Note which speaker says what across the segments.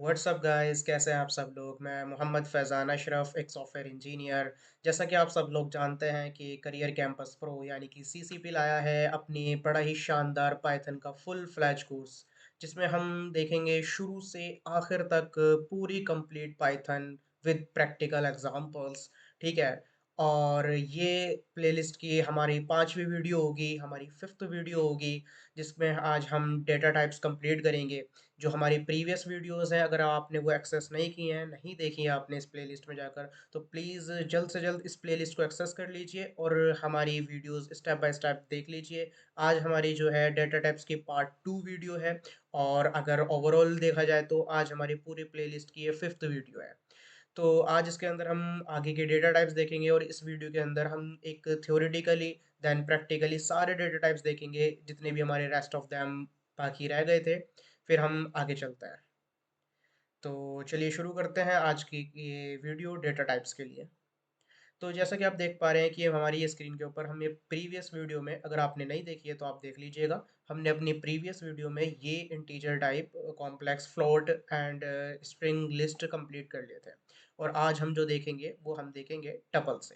Speaker 1: WhatsApp guys, कैसे हैं आप सब लोग। मैं मोहम्मद फैज़ान अशरफ, एक सॉफ्टवेयर इंजीनियर। जैसा कि आप सब लोग जानते हैं कि करियर कैंपस प्रो यानी कि सीसीपी लाया है अपनी बड़ा ही शानदार पाइथन का फुल फ्लैज कोर्स, जिसमें हम देखेंगे शुरू से आखिर तक पूरी complete Python with practical examples. ठीक है। और ये प्लेलिस्ट की हमारी पांचवी वीडियो होगी, हमारी फिफ्थ वीडियो होगी, जिसमें आज हम डेटा टाइप्स कंप्लीट करेंगे। जो हमारी प्रीवियस वीडियोस हैं, अगर आपने वो एक्सेस नहीं किए हैं, नहीं देखी है आपने इस प्लेलिस्ट में जाकर, तो प्लीज़ जल्द से जल्द इस प्लेलिस्ट को एक्सेस कर लीजिए और हमारी वीडियोस स्टेप बाय स्टेप देख लीजिए। आज हमारी जो है डेटा टाइप्स की पार्ट 2 वीडियो है। और अगर ओवरऑल देखा जाए तो आज हमारी पूरी प्लेलिस्ट की ये फिफ्थ वीडियो है। तो आज इसके अंदर हम आगे के डेटा टाइप्स देखेंगे और इस वीडियो के अंदर हम एक थ्योरेटिकली देन प्रैक्टिकली सारे डेटा टाइप्स देखेंगे, जितने भी हमारे रेस्ट ऑफ देम बाकी रह गए थे। फिर हम आगे चलते हैं। तो चलिए शुरू करते हैं आज की ये वीडियो डेटा टाइप्स के लिए। तो जैसा कि आप देख पा रहे हैं कि हमारी ये स्क्रीन के ऊपर हम ये प्रीवियस वीडियो में, अगर आपने नहीं देखी है तो आप देख लीजिएगा। हमने अपनी प्रीवियस वीडियो में ये integer type, complex, float and string list complete कर लिए थे। और आज हम जो देखेंगे वो हम देखेंगे टपल से।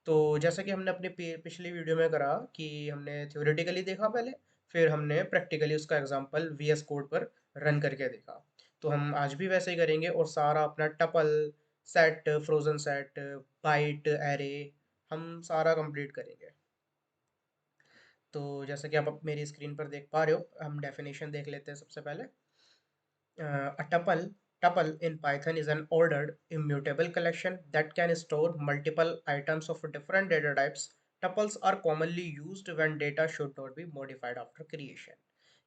Speaker 1: तो जैसा कि हमने अपनी पिछली वीडियो में करा कि हमने थ्योरेटिकली देखा पहले, फिर हमने प्रैक्टिकली उसका एग्जांपल वीएस कोड पर रन करके देखा। तो हम आज भी वैसे ही करेंगे और सारा अपना tuple, set, frozen set, byte, array, हम सारा कंप्लीट करेंगे। तो जैसा कि आप मेरी स्क्रीन पर देख पा रहे हो, हम डेफिनेशन देख लेते हैं सबसे पहले। A tuple in Python is an ordered, immutable collection that can store multiple items of different data types. Tuples are commonly used when data should not be modified after creation.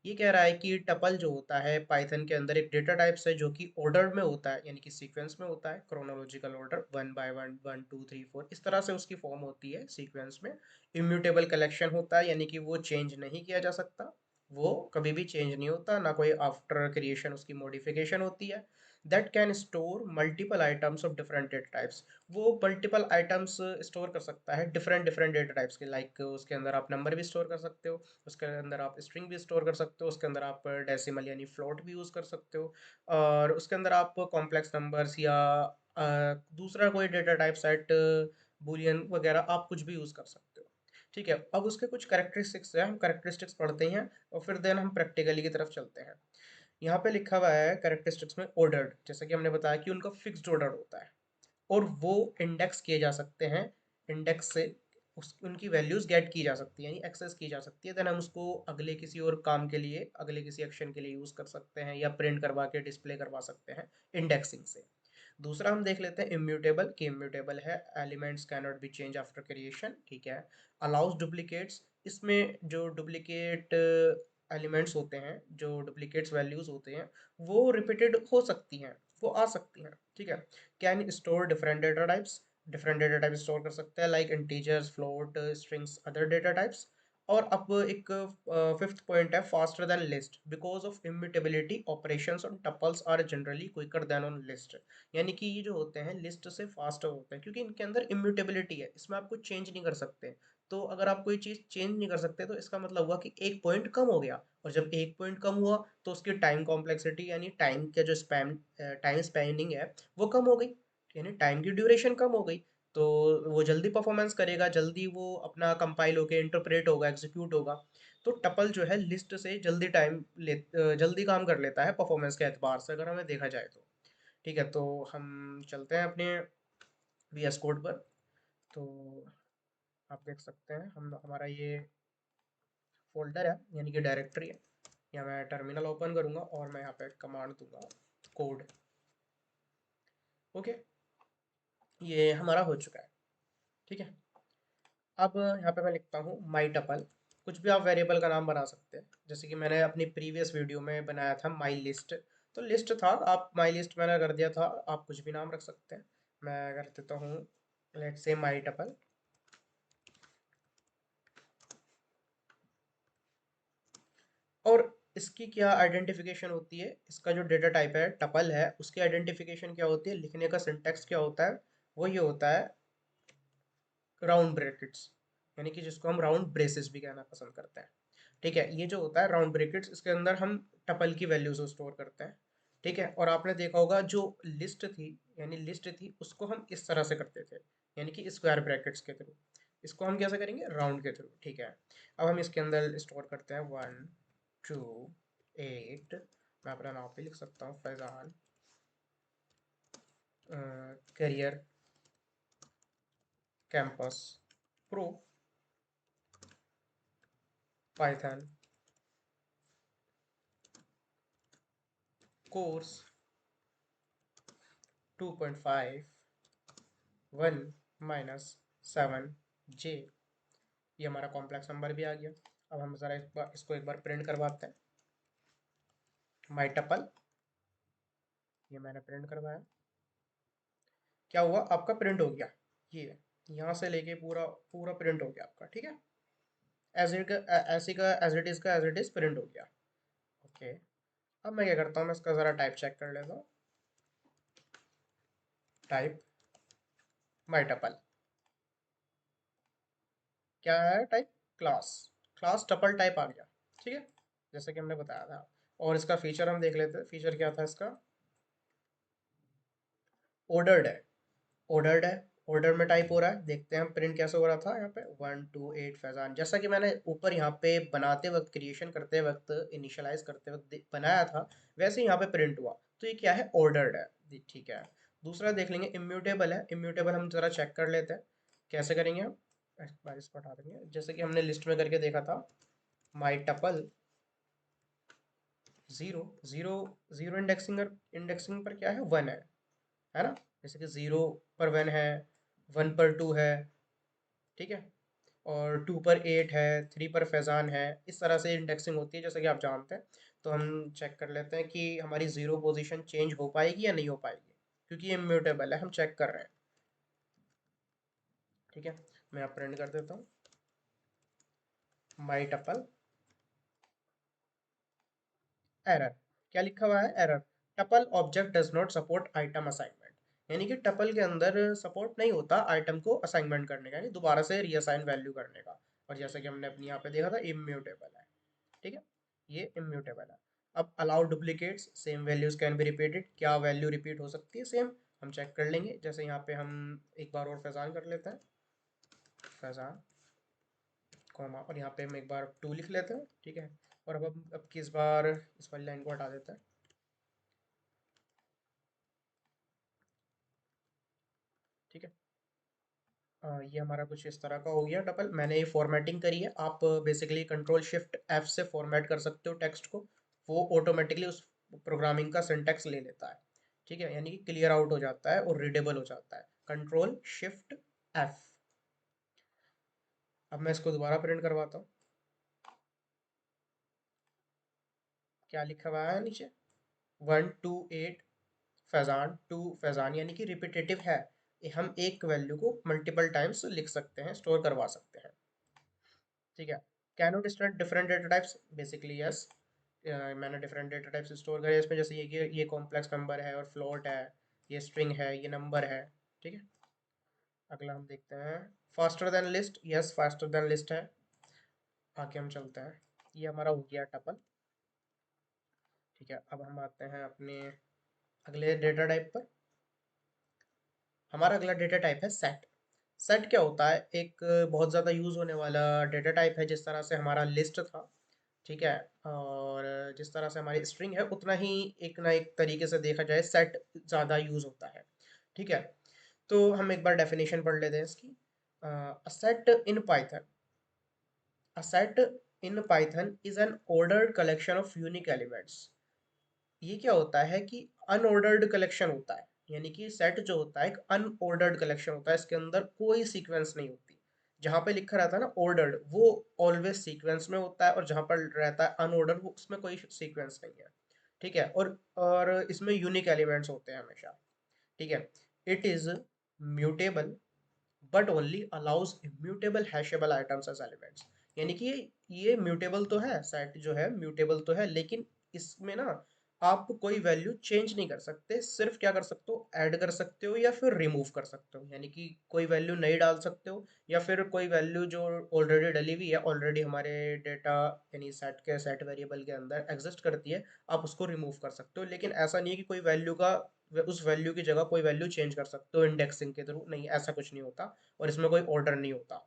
Speaker 1: ये कह रहा है कि टपल जो होता है Python के अंदर एक डेटा टाइप्स है जो कि ऑर्डर में होता है, यानी कि सीक्वेंस में होता है, chronological order, one by one, one two three four, इस तरह से उसकी फॉर्म होती है सीक्वेंस में। इम्यूटेबल कलेक्शन होता है, यानी कि वो चेंज नहीं किया जा सकता, वो कभी भी चेंज नहीं होता, ना कोई आफ्टर क्रिएशन उसकी मॉडिफिकेशन होती है। That can store multiple items of different data types. वो मल्टीपल आइटम्स स्टोर कर सकता है डिफरेंट डिफरेंट डेटा टाइप्स के, लाइक उसके अंदर आप नंबर भी स्टोर कर सकते हो, उसके अंदर आप स्ट्रिंग भी स्टोर कर सकते हो, उसके अंदर आप डेसिमल यानी फ्लोट भी यूज़ कर सकते हो, और उसके अंदर आप कॉम्प्लेक्स नंबर्स या दूसरा कोई डेटा टाइप सेट, बुलियन वगैरह, आप कुछ भी यूज़ कर सकते हो। ठीक है। अब उसके कुछ कैरेक्टरिस्टिक्स है, हम कैरेक्टरिस्टिक्स पढ़ते हैं और फिर देन हम प्रैक्टिकली की तरफ चलते हैं। यहाँ पे लिखा हुआ है कैरेक्टरिस्टिक्स में ऑर्डर्ड, जैसा कि हमने बताया कि उनका फिक्स्ड ऑर्डर होता है और वो इंडेक्स किए जा सकते हैं। इंडेक्स से उनकी वैल्यूज गेट की जा सकती है, यानी एक्सेस की जा सकती है। देन हम उसको अगले किसी और काम के लिए, अगले किसी एक्शन के लिए यूज कर सकते हैं या प्रिंट करवा के डिस्प्ले करवा सकते हैं इंडेक्सिंग से। दूसरा हम देख लेते हैं इम्यूटेबल, कि इम्यूटेबल है elements can not B change after creation. ठीक है। अलाउज डुप्लीकेट्स, इसमें जो डुप्लीकेट एलिमेंट्स होते हैं, जो डुप्लीकेट्स वैल्यूज होते हैं, वो रिपीटेड हो सकती हैं, वो आ सकती हैं। ठीक है। Can store different data type store कर सकते हैं, like integers, float, strings, other data types. और अब एक फिफ्थ पॉइंट है faster than list, because of immutability operations on tuples are generally quicker than on list. यानी कि ये जो होते हैं लिस्ट से फास्ट होते हैं क्योंकि इनके अंदर इम्यूटेबिलिटी है, इसमें आप कुछ चेंज नहीं कर सकते। तो अगर आप कोई चीज़ चेंज नहीं कर सकते तो इसका मतलब हुआ कि एक पॉइंट कम हो गया, और जब एक पॉइंट कम हुआ तो उसकी टाइम कॉम्प्लेक्सिटी यानी टाइम का जो टाइम स्पेंडिंग है वो कम हो गई, यानी टाइम की ड्यूरेशन कम हो गई। तो वो जल्दी परफॉर्मेंस करेगा, जल्दी वो अपना कंपाइल होके इंटरप्रेट होगा, एग्जीक्यूट होगा। तो टपल जो है लिस्ट से जल्दी जल्दी काम कर लेता है परफॉर्मेंस के एतबार से, अगर हमें देखा जाए तो। ठीक है। तो हम चलते हैं अपने वीएस कोड पर। तो आप देख सकते हैं हम हमारा ये फोल्डर है, यानी कि डायरेक्टरी है। या मैं टर्मिनल ओपन करूंगा और मैं यहाँ पे कमांड दूंगा कोड। ओके। ये हमारा हो चुका है। ठीक है। अब यहाँ पे मैं लिखता हूँ माई टपल। कुछ भी आप वेरिएबल का नाम बना सकते हैं, जैसे कि मैंने अपनी प्रीवियस वीडियो में बनाया था माई लिस्ट। तो लिस्ट था, आप माई लिस्ट मैंने कर दिया था, आप कुछ भी नाम रख सकते हैं। मैं कर देता हूँ लेट्स से माई टपल। और इसकी क्या आइडेंटिफिकेशन होती है, इसका जो डेटा टाइप है टपल है, उसकी आइडेंटिफिकेशन क्या होती है, लिखने का सिंटैक्स क्या होता है, वो ये होता है राउंड ब्रैकेट्स, यानी कि जिसको हम राउंड ब्रेसेस भी कहना पसंद करते हैं। ठीक है। ये जो होता है राउंड ब्रैकेट्स, इसके अंदर हम टपल की वैल्यूज को स्टोर करते हैं। ठीक है। और आपने देखा होगा जो लिस्ट थी, यानी लिस्ट थी उसको हम इस तरह से करते थे, यानी कि स्क्वायर ब्रैकेट्स के थ्रू। इसको हम कैसे करेंगे, राउंड के थ्रू। ठीक है। अब हम इसके अंदर स्टोर करते हैं 1 2 8। मैं अपना नाम भी लिख सकता हूँ, Faizan career campus pro Python course 2.5 1 - 7 J। ये हमारा कॉम्प्लेक्स नंबर भी आ गया। अब हम ज़रा इसको एक बार प्रिंट करवाते हैं। माई टपल, ये मैंने प्रिंट करवाया। क्या हुआ, आपका प्रिंट हो गया। ये यहाँ से लेके पूरा पूरा प्रिंट हो गया आपका। ठीक है। एज इट ऐसी का एज इट इज़ का एज इट इज़ प्रिंट हो गया। ओके। अब मैं क्या करता हूँ, मैं इसका ज़रा टाइप चेक कर लेता हूँ। टाइप माई टपल, क्या है type, class. Class tuple type आ गया। ठीक है, जैसे कि हमने बताया था। और इसका फीचर हम देख लेते हैं। फीचर क्या था इसका, ऑर्डर्ड है। ऑर्डर्ड है, ऑर्डर में टाइप हो रहा है। देखते हैं हम प्रिंट कैसे हो रहा था यहाँ पे। 1 2 8 फैजान, जैसा कि मैंने ऊपर यहाँ पे बनाते वक्त, क्रिएशन करते वक्त, इनिशियलाइज करते वक्त बनाया था, वैसे यहाँ पे प्रिंट हुआ। तो ये क्या है, ऑर्डर्ड है। ठीक है। दूसरा देख लेंगे, इम्यूटेबल है। इम्यूटेबल हम जरा चेक कर लेते हैं, कैसे करेंगे हम। बारिश को हटा देंगे, जैसे कि हमने लिस्ट में करके देखा था। My tuple zero zero, zero indexing, indexing पर क्या है, 1 है ना। जैसे कि 0 पर 1 है, 1 पर 2 है। ठीक है। और 2 पर 8 है, 3 पर फैज़ान है। इस तरह से इंडेक्सिंग होती है, जैसा कि आप जानते हैं। तो हम चेक कर लेते हैं कि हमारी ज़ीरो पोजीशन चेंज हो पाएगी या नहीं हो पाएगी, क्योंकि ये इम्यूटेबल है, हम चेक कर रहे हैं। ठीक है। मैं आप प्रिंट कर देता हूँ, माई टपल एरर। क्या लिखा हुआ है, error. Tuple object does not support item assignment, यानी कि टपल के अंदर सपोर्ट नहीं होता आइटम को असाइनमेंट करने का, यानी दोबारा से रीअसाइन वैल्यू करने का। और जैसा कि हमने अपनी यहाँ पे देखा था, इम्यूटेबल है। ठीक है, ये इम्यूटेबल है। अब allow duplicates, same values can be repeated. क्या वैल्यू रिपीट हो सकती है सेम, हम चेक कर लेंगे। जैसे यहाँ पे हम एक बार और फैजान कर लेते हैं, फैजान कॉमा, और यहाँ पे हम एक बार 2 लिख लेते हैं। ठीक है। और अब किस बार इस वाली लाइन को हटा देते हैं। ठीक है। ये हमारा कुछ इस तरह का हो गया टपल। मैंने ये फॉर्मेटिंग करी है। आप बेसिकली कंट्रोल शिफ्ट एफ से फॉर्मेट कर सकते हो टेक्स्ट को, वो ऑटोमेटिकली उस प्रोग्रामिंग का सिंटेक्स ले लेता है। ठीक है, यानी कि क्लियर आउट हो जाता है और रीडेबल हो जाता है। Control shift F. अब मैं इसको दोबारा प्रिंट करवाता हूँ। क्या लिखा हुआ है नीचे, 1 2 8 फैजान, 2 फैजान, यानी कि रिपीटेटिव है। ये हम एक वैल्यू को मल्टीपल टाइम्स लिख सकते हैं, स्टोर करवा सकते हैं। ठीक है। Cannot start different data types, basically yes. मैंने डिफरेंट डेटा टाइप्स स्टोर करे इसमें, जैसे ये कॉम्प्लेक्स नंबर है और फ्लोट है, ये स्ट्रिंग है, ये नंबर है। ठीक है। अगला हम देखते हैं, faster than list, yes faster than list है। आगे हम चलते हैं, ये हमारा हो गया टपल। ठीक है। अब हम आते हैं अपने अगले डेटा टाइप पर। हमारा अगला डेटा टाइप है सेट। सेट क्या होता है, एक बहुत ज़्यादा यूज़ होने वाला डेटा टाइप है। जिस तरह से हमारा लिस्ट था, ठीक है, और जिस तरह से हमारी स्ट्रिंग है, उतना ही एक ना एक तरीके से देखा जाए सेट ज़्यादा यूज़ होता है। ठीक है। तो हम एक बार डेफिनेशन पढ़ लेते हैं इसकी। A set in Python, a set in Python is N ordered collection of unique elements. ये क्या होता है कि अनऑर्डर्ड कलेक्शन होता है, यानी कि सेट जो होता है एक अनऑर्डर्ड कलेक्शन होता है, इसके अंदर कोई सीक्वेंस नहीं होती। जहाँ पे लिखा रहता है ना ऑर्डर्ड, वो ऑलवेज सीक्वेंस में होता है, और जहाँ पर रहता है अनऑर्डर्ड, वो उसमें कोई सीक्वेंस नहीं है। ठीक है। और इसमें यूनिक एलिमेंट्स होते हैं हमेशा। ठीक है। It is mutable but only allows immutable hashable items as elements, यानी कि ये म्यूटेबल तो है, सेट जो है म्यूटेबल तो है, लेकिन इसमें ना आप कोई वैल्यू चेंज नहीं कर सकते, सिर्फ क्या कर सकते हो, ऐड कर सकते हो या फिर रिमूव कर सकते हो, यानी कि कोई वैल्यू नहीं डाल सकते हो, या फिर कोई वैल्यू जो ऑलरेडी डली हुई है, ऑलरेडी हमारे डेटा यानी सेट के सेट वेरिएबल के अंदर एग्जिस्ट करती है, आप उसको रिमूव कर सकते हो। लेकिन ऐसा नहीं है कि कोई वैल्यू का उस वैल्यू की जगह कोई वैल्यू चेंज कर सकते हो इंडेक्सिंग के थ्रू, नहीं, ऐसा कुछ नहीं होता, और इसमें कोई ऑर्डर नहीं होता।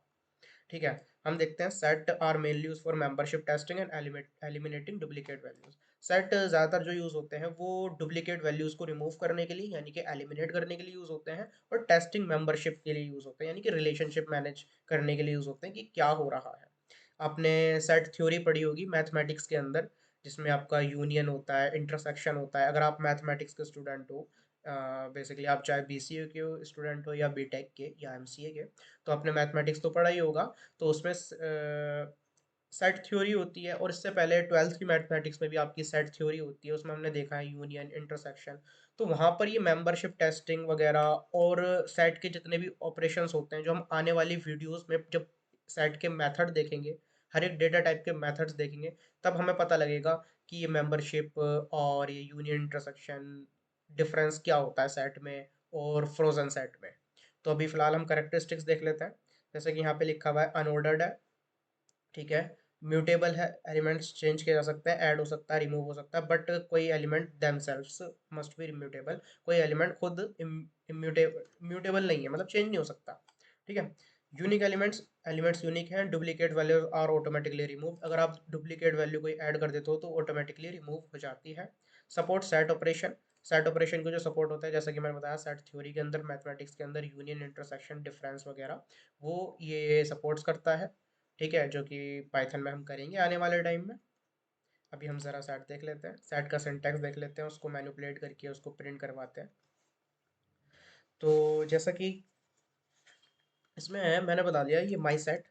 Speaker 1: ठीक है, हम देखते हैं set are mainly use for membership testing and eliminating duplicate values. Set ज़्यादातर जो यूज़ होते हैं वो डुप्लीकेट वैल्यूज़ को रिमूव करने के लिए, यानी कि एलिमिनेट करने के लिए यूज़ होते हैं, और टेस्टिंग मेंबरशिप के लिए यूज़ होते हैं, यानी कि रिलेशनशिप मैनेज करने के लिए यूज़ होते हैं कि क्या हो रहा है। आपने सेट थ्योरी पढ़ी होगी मैथमेटिक्स के अंदर, जिसमें आपका यूनियन होता है, इंटरसेक्शन होता है। अगर आप मैथमेटिक्स के स्टूडेंट हो, बेसिकली आप चाहे बीसीए के स्टूडेंट हो या बीटेक के या एमसीए के, तो आपने मैथमेटिक्स तो पढ़ा ही होगा। तो उसमें सेट थ्योरी होती है, और इससे पहले ट्वेल्थ की मैथमेटिक्स में भी आपकी सेट थ्योरी होती है, उसमें हमने देखा है यूनियन, इंटरसेक्शन। तो वहाँ पर ये मेंबरशिप टेस्टिंग वगैरह और सेट के जितने भी ऑपरेशंस होते हैं, जो हम आने वाली वीडियोस में जब सेट के मेथड देखेंगे, हर एक डेटा टाइप के मेथड्स देखेंगे, तब हमें पता लगेगा कि ये मेंबरशिप और ये यूनियन इंटरसेक्शन डिफरेंस क्या होता है सेट में और फ्रोजन सेट में। तो अभी फिलहाल हम करेक्टरिस्टिक्स देख लेते हैं। जैसे कि यहाँ पे लिखा हुआ है अनऑर्डर्ड है, ठीक है, म्यूटेबल है, एलिमेंट्स चेंज किया जा सकता है, ऐड हो सकता है, रिमूव हो सकता है, बट कोई element themselves must be immutable, कोई एलिमेंट खुद इम्यूटेबल म्यूटेबल नहीं है, मतलब चेंज नहीं हो सकता। ठीक है, यूनिक एलिमेंट्स, एलिमेंट्स यूनिक हैं, duplicate value are automatically remove, अगर आप डुप्लीकेट वैल्यू कोई ऐड कर देते हो तो ऑटोमेटिकली रिमूव हो जाती है। Support set operation, set operation को जो सपोर्ट होता है, जैसा कि मैंने बताया सेट थ्योरी के अंदर, मैथमेटिक्स के अंदर यूनियन, इंटरसेक्शन, डिफरेंस वगैरह, वो ये सपोर्ट्स करता है। ठीक है, जो कि पाइथन में हम करेंगे आने वाले टाइम में। अभी हम ज़रा सेट देख लेते हैं, सेट का सिंटैक्स देख लेते हैं, उसको मैनिपुलेट करके उसको प्रिंट करवाते हैं। तो जैसा कि इसमें है, मैंने बता दिया ये माई सेट,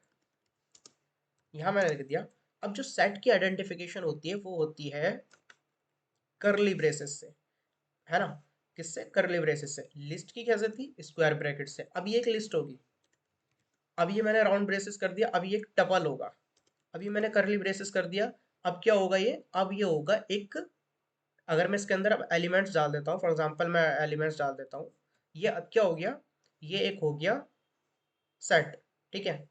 Speaker 1: यहाँ मैंने लिख दिया। अब जो सेट की आइडेंटिफिकेशन होती है वो होती है करली ब्रेसेस से, है ना। किससे? करली ब्रेसेस से। लिस्ट की कैसे थी? स्क्वायर ब्रैकेट से। अब ये एक लिस्ट होगी, अब ये मैंने राउंड ब्रेसेस कर दिया, अब ये एक टपल होगा। अभी मैंने करली ब्रेसेस कर दिया, अब क्या होगा ये? अब ये होगा एक, अगर मैं इसके अंदर अब एलिमेंट्स डाल देता हूँ, फॉर एग्जांपल मैं एलिमेंट्स डाल देता हूँ, ये अब क्या हो गया? ये एक हो गया सेट। ठीक है,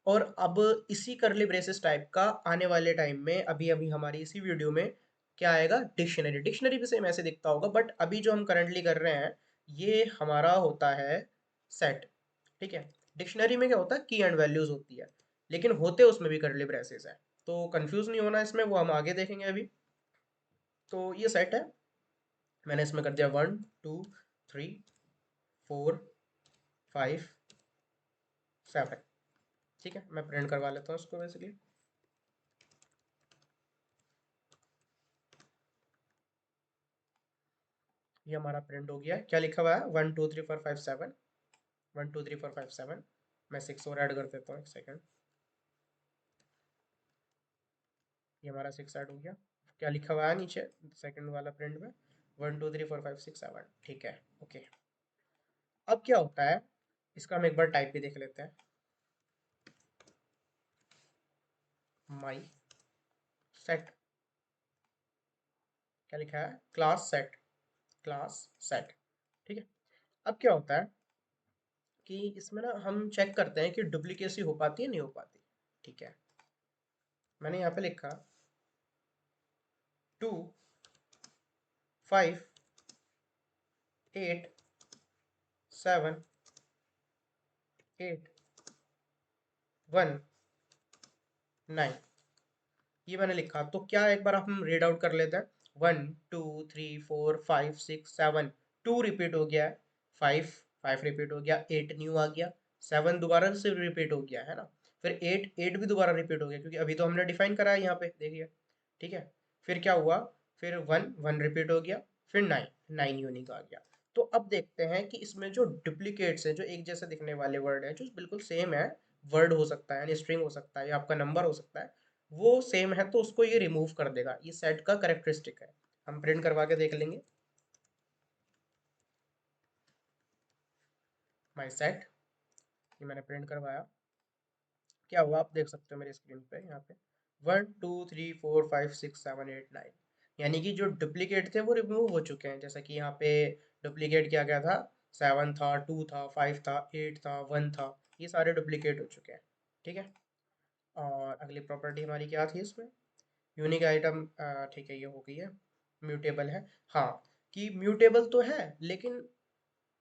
Speaker 1: और अब इसी करली ब्रेसेस टाइप का आने वाले टाइम में, अभी अभी हमारी इसी वीडियो में क्या आएगा? डिक्शनरी। डिक्शनरी भी सेम ऐसे दिखता होगा, बट अभी जो हम करंटली कर रहे हैं ये हमारा होता है सेट। ठीक है, डिक्शनरी में क्या होता है? की एंड वैल्यूज होती है, लेकिन होते उसमें भी करली ब्रेसेस है। तो कंफ्यूज नहीं होना इसमें, वो हम आगे देखेंगे अभी। तो ये सेट है, मैंने इसमें कर दिया 1 2 3 4 5 7। ठीक है, मैं प्रिंट करवा लेता हूँ उसको बेसिकली। ये हमारा प्रिंट हो गया है। क्या लिखा हुआ है? 1 2 3 4 5 7। 1 2 3 4 5 7। मैं 6 और ऐड कर देता हूँ, एक सेकेंड। ये हमारा 6 ऐड हो गया। क्या लिखा हुआ है नीचे सेकंड वाला प्रिंट में? 1 2 3 4 5 6 7। ठीक है, ओके। अब क्या होता है, इसका हम एक बार टाइप भी देख लेते हैं। माई सेट, क्या लिखा है? Class set, class set. ठीक है, अब क्या होता है कि इसमें ना हम चेक करते हैं कि डुप्लीकेसी हो पाती है नहीं हो पाती। ठीक है, मैंने यहाँ पे लिखा 2 5 8 7 8 1 9, ये मैंने लिखा। तो क्या, एक बार हम रीड आउट कर लेते हैं। 1 2 3 4 5 6 7, 2 रिपीट हो गया है, 5 रिपीट हो गया, 8 न्यू आ गया, 7 दोबारा से रिपीट हो गया है ना, फिर 8 भी दोबारा रिपीट हो गया, क्योंकि अभी तो हमने डिफाइन करा है यहाँ पे, देखिए। ठीक है, फिर क्या हुआ? फिर 1 रिपीट हो गया, फिर 9 यूनिक आ गया। तो अब देखते हैं कि इसमें जो डुप्लीकेट्स हैं, जो एक जैसे दिखने वाले वर्ड हैं, जो बिल्कुल सेम है, वर्ड हो सकता है यानी स्ट्रिंग हो सकता है या आपका नंबर हो सकता है, वो सेम है, तो उसको ये रिमूव कर देगा। ये सेट का करेक्टरिस्टिक है, हम प्रिंट करवा के देख लेंगे। माई सेट, ये मैंने प्रिंट करवाया, क्या हुआ आप देख सकते हो मेरे स्क्रीन पे यहाँ पे। 1 2 3 4 5 6 7 8 9, यानी कि जो डुप्लीकेट थे वो रिमूव हो चुके हैं। जैसा कि यहाँ पे डुप्लीकेट क्या क्या था, 7 था, 2 था, 5 था, 8 था, 1 था, ये सारे डुप्लीकेट हो चुके हैं। ठीक है। और अगली प्रॉपर्टी हमारी क्या थी इसमें, यूनिक आइटम। ठीक है, ये हो गई है। म्यूटेबल है। हाँ, कि म्यूटेबल तो है लेकिन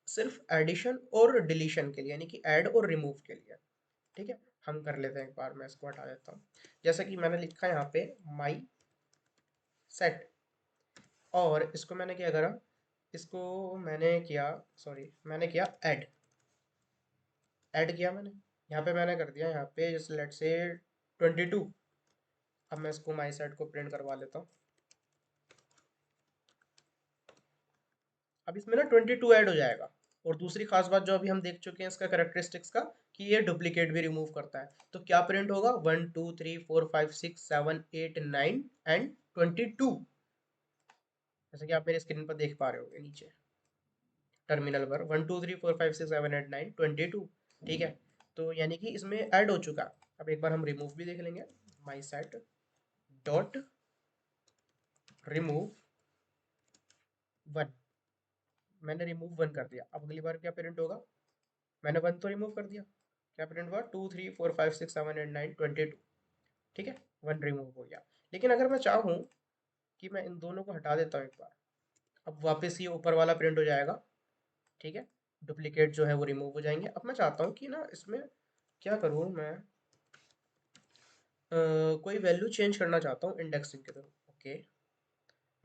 Speaker 1: सिर्फ एडिशन और डिलीशन के लिए, यानी कि ऐड और रिमूव के लिए। ठीक है, हम कर लेते हैं एक बार, मैं इसको हटा देता हूँ। जैसा कि मैंने लिखा है यहाँ पे माई सेट, और इसको मैंने क्या करा, इसको मैंने किया, सॉरी मैंने किया ऐड, ऐड किया मैंने। यहाँ पे मैंने कर दिया यहाँ पे जैसे लेट से 22। अब मैं इसको माई सेट को प्रिंट करवा लेता हूँ। अब इसमें ना 22 ऐड हो जाएगा। और दूसरी खास बात जो अभी हम देख चुके हैं इसका करेक्टरिस्टिक्स का, कि ये डुप्लीकेट भी रिमूव करता है। तो क्या प्रिंट होगा, 1 2 3 4 5 6 7 8 9 एंड 22, जैसे कि आप मेरे स्क्रीन पर देख पा रहे होगे नीचे टर्मिनल पर, 1 2 3 4 5 6 7 8 9 22। ठीक है, तो यानी कि इसमें ऐड हो चुका। अब एक बार हम रिमूव भी देख लेंगे, माई सेट डॉट रिमूव 1। मैंने रिमूव 1 कर दिया। अब अगली बार क्या प्रिंट होगा, मैंने 1 तो रिमूव कर दिया, क्या प्रिंट हुआ, 2 3 4 5 6 7 8 9 22। ठीक है, 1 रिमूव हो गया। लेकिन अगर मैं चाहूँ कि मैं इन दोनों को हटा देता हूँ एक बार, अब वापस ये ऊपर वाला प्रिंट हो जाएगा। ठीक है, डुप्लीकेट जो है वो रिमूव हो जाएंगे। अब मैं चाहता हूँ कि ना इसमें क्या करूँ मैं, कोई वैल्यू चेंज करना चाहता हूँ इंडेक्सिंग के थ्रू। ओके,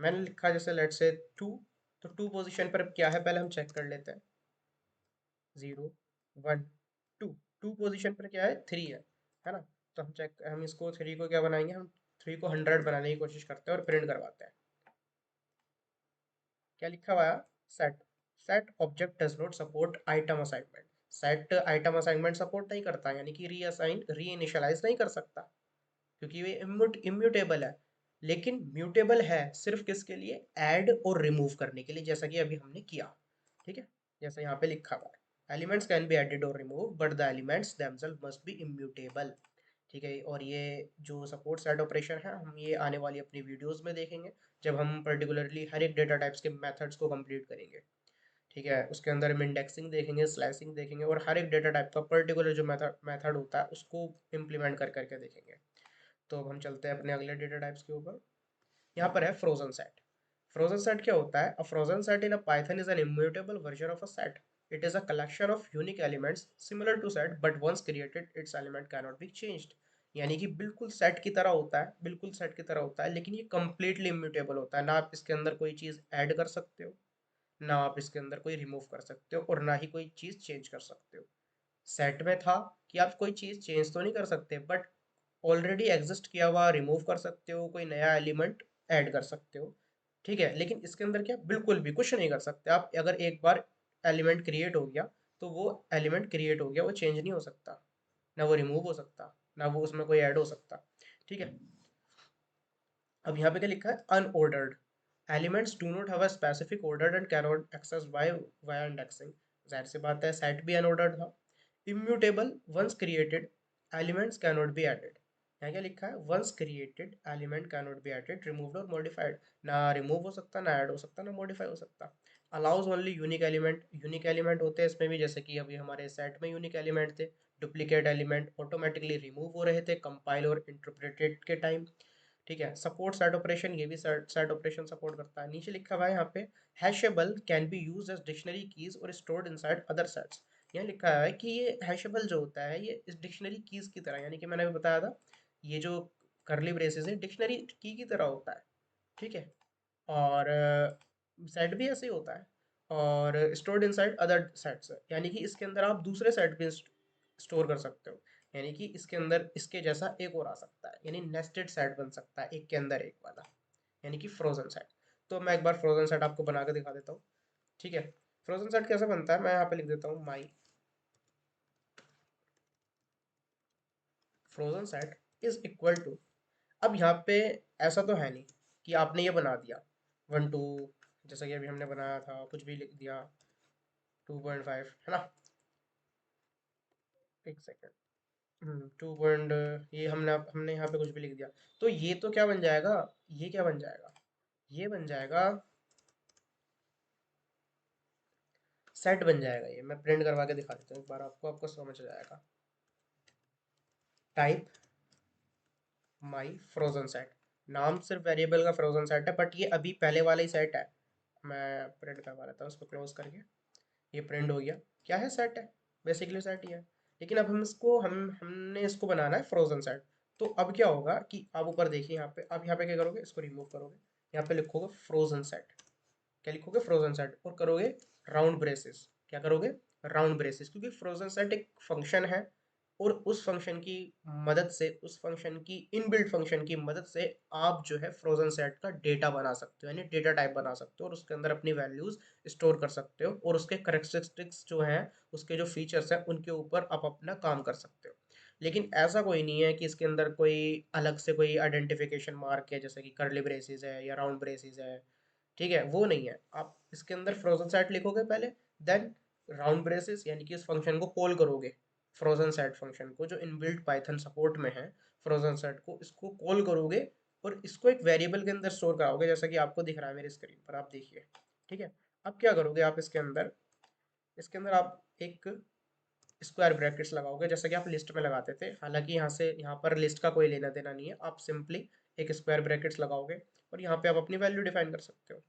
Speaker 1: मैंने लिखा जैसे लेट से 2, तो 2 पोजीशन पर क्या है पहले हम चेक कर लेते हैं। 0 1 2, 2 पोजीशन पर क्या है, 3 है ना। तो हम इसको 3 को क्या बनाएंगे, हम 3 को 100 बनाने की कोशिश करते हैं और प्रिंट करवाते हैं। क्या लिखा हुआ है, set, set object does not support item assignment. Set item assignment support नहीं करता, यानी कि रीअसाइन रीइनिशियलाइज नहीं कर सकता, क्योंकि ये इम्यूटेबल है। लेकिन म्यूटेबल है सिर्फ किसके लिए, ऐड और रिमूव करने के लिए, जैसा कि अभी हमने किया। ठीक है, जैसा यहाँ पे लिखा हुआ है, एलिमेंट्स कैन बी एडेड और remove but the elements themself must be immutable. ठीक है, और ये जो सपोर्ट सेट ऑपरेशन है हम ये आने वाली अपनी वीडियोस में देखेंगे, जब हम पर्टिकुलरली हर एक डेटा टाइप्स के मेथड्स को कंप्लीट करेंगे। ठीक है, उसके अंदर हम इंडेक्सिंग देखेंगे, स्लाइसिंग देखेंगे, और हर एक डेटा टाइप का पर्टिकुलर जो मेथड मेथड होता है उसको इम्प्लीमेंट कर करके देखेंगे। तो अब हम चलते हैं अपने अगले डेटा टाइप्स के ऊपर। यहाँ पर है फ्रोजन सेट। फ्रोजन सेट क्या होता है, a frozen set in a Python is an immutable version of a set. It is a collection of unique elements similar to set but once created its element can not be changed. यानी कि बिल्कुल set की तरह होता है, बिल्कुल set की तरह होता है, लेकिन ये कंप्लीटली इम्यूटेबल होता है। ना आप इसके अंदर कोई चीज़ ऐड कर सकते हो, ना आप इसके अंदर कोई रिमूव कर सकते हो, और ना ही कोई चीज़ चेंज कर सकते हो। सेट में था कि आप कोई चीज़ चेंज तो नहीं कर सकते, बट ऑलरेडी एग्जिस्ट किया हुआ रिमूव कर सकते हो, कोई नया एलिमेंट ऐड कर सकते हो। ठीक है, लेकिन इसके अंदर क्या, बिल्कुल भी कुछ नहीं कर सकते आप। अगर एक बार एलिमेंट क्रिएट हो गया तो वो एलिमेंट क्रिएट हो गया, वो चेंज नहीं हो सकता, ना वो रिमूव हो सकता, ना वो उसमें कोई ऐड हो सकता। ठीक है, अब यहाँ पे क्या लिखा है, unordered elements do not have a specific order and can not access by via indexing. जाहिर सी बात है, सेट भी अनऑर्डर्ड था। Immutable, once created elements can not be added. यहाँ क्या लिखा है, once created element can not be added, removed और मॉडिफाइड। ना रिमूव हो सकता, ना ऐड हो सकता, ना मॉडिफाई हो सकता। Allows only unique element, unique element होते हैं इसमें भी, जैसे कि अभी हमारे सेट में यूनिक एलिमेंट थे। डुप्लीकेट एलिमेंट ऑटोमेटिकली रिमूव हो रहे थे कंपाइल और इंटरप्रेटेड के टाइम। ठीक है, सपोर्ट सेट ऑपरेशन, ये भी सेट सेट ऑपरेशन सपोर्ट करता है। नीचे लिखा हुआ है यहाँ पे, hashable can be use as dictionary keys और स्टोर्ड इनसाइड अदर सेट्स। यहाँ लिखा है कि ये हैशेबल जो होता है ये इस डिक्शनरी कीज की तरह, यानी कि मैंने भी बताया था, ये जो करली ब्रेसेस है डिक्शनरी की तरह होता है। ठीक है, और सेट भी ऐसे ही होता है, और स्टोर्ड इनसाइड अदर सेट्स, यानी कि इसके अंदर आप दूसरे सेट भी स्टोर कर सकते हो। यानी कि इसके अंदर इसके जैसा एक और आ सकता है, यानी नेस्टेड सेट बन सकता है, एक के अंदर एक वाला, यानी कि फ्रोजन सेट। तो मैं एक बार फ्रोजन सेट आपको बना के दिखा देता हूँ। ठीक है, फ्रोजन सेट कैसे बनता है, मैं यहाँ पे लिख देता हूँ my frozen set is equal to. अब यहाँ पे ऐसा तो है नहीं कि आपने ये बना दिया 1 2, जैसा कि अभी हमने बनाया था, कुछ भी लिख दिया 2.5, है ना। एक सेकेंड, 2 पॉइंट, ये हमने हमने यहाँ पे कुछ भी लिख दिया, तो ये तो क्या बन जाएगा, ये क्या बन जाएगा, ये बन जाएगा, सेट बन जाएगा। ये मैं प्रिंट करवा के दिखा देता हूँ एक बार आपको, आपको समझ आ जाएगा। टाइप माई फ्रोजन सेट, नाम सिर्फ वेरिएबल का फ्रोजन सेट है, बट ये अभी पहले वाला ही सेट है। मैं प्रिंट करवा लेता हूँ इसको क्लोज करके। ये प्रिंट हो गया। क्या है? सेट है, बेसिकली सेट ही है। लेकिन अब हम इसको हमने इसको बनाना है फ्रोजन सेट। तो अब क्या होगा कि आप ऊपर देखिए यहाँ पे, आप यहाँ पे क्या करोगे, इसको रिमूव करोगे, यहाँ पे लिखोगे फ्रोजन सेट। क्या लिखोगे? फ्रोजन सेट, और करोगे राउंड ब्रेसेस। क्या करोगे? राउंड ब्रेसेस, क्योंकि फ्रोजन सेट एक फंक्शन है, और उस फंक्शन की मदद से, उस फंक्शन की इनबिल्ट फंक्शन की मदद से आप जो है फ्रोजन सेट का डेटा बना सकते हो, यानी डेटा टाइप बना सकते हो, और उसके अंदर अपनी वैल्यूज स्टोर कर सकते हो, और उसके करेक्टरिस्टिक्स जो हैं, उसके जो फीचर्स हैं, उनके ऊपर आप अपना काम कर सकते हो। लेकिन ऐसा कोई नहीं है कि इसके अंदर कोई अलग से कोई आइडेंटिफिकेशन मार्क है, जैसे कि कर्ली ब्रेसेस है या राउंड ब्रेसेस है। ठीक है, वो नहीं है। आप इसके अंदर फ्रोजन सेट लिखोगे पहले, देन राउंड ब्रेसेस, यानी कि इस फंक्शन को कॉल करोगे। फ्रोजन सेट फंक्शन को, जो इनबिल्ट पाइथन सपोर्ट में है, फ्रोजन सेट को, इसको कॉल करोगे, और इसको एक वेरिएबल के अंदर स्टोर कराओगे, जैसा कि आपको दिख रहा है मेरी स्क्रीन पर, आप देखिए। ठीक है। अब क्या करोगे आप इसके अंदर आप एक स्क्वायर ब्रैकेट्स लगाओगे, जैसा कि आप लिस्ट में लगाते थे। हालांकि यहाँ पर लिस्ट का कोई लेना देना नहीं है, आप सिंपली एक स्क्वायर ब्रैकेट्स लगाओगे, और यहाँ पे आप अपनी वैल्यू डिफाइन कर सकते हो।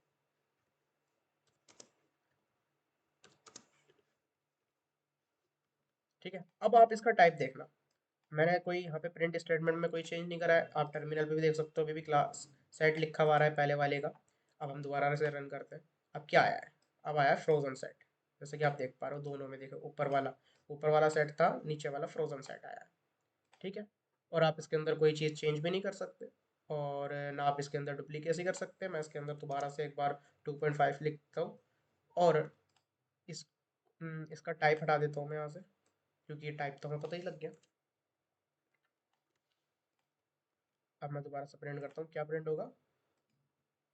Speaker 1: ठीक है। अब आप इसका टाइप देखना। मैंने कोई यहाँ पे प्रिंट स्टेटमेंट में कोई चेंज नहीं करा है, आप टर्मिनल पे भी देख सकते हो, अभी भी क्लास सेट लिखा हुआ आ रहा है पहले वाले का। अब हम दोबारा से रन करते हैं। अब क्या आया है? अब आया है फ्रोजन सेट। जैसे कि आप देख पा रहे हो, दोनों में देखो, ऊपर वाला सेट था, नीचे वाला फ्रोजन सेट आया है। ठीक है। और आप इसके अंदर कोई चीज़ चेंज भी नहीं कर सकते, और ना आप इसके अंदर डुप्लीकेसी कर सकते। मैं इसके अंदर दोबारा से एक बार 2.5 लिखता हूँ, और इस इसका टाइप हटा देता हूँ मैं यहाँ से, क्योंकि ये टाइप तो हमें पता ही लग गया। अब मैं दोबारा से प्रिंट करता हूँ, क्या प्रिंट होगा?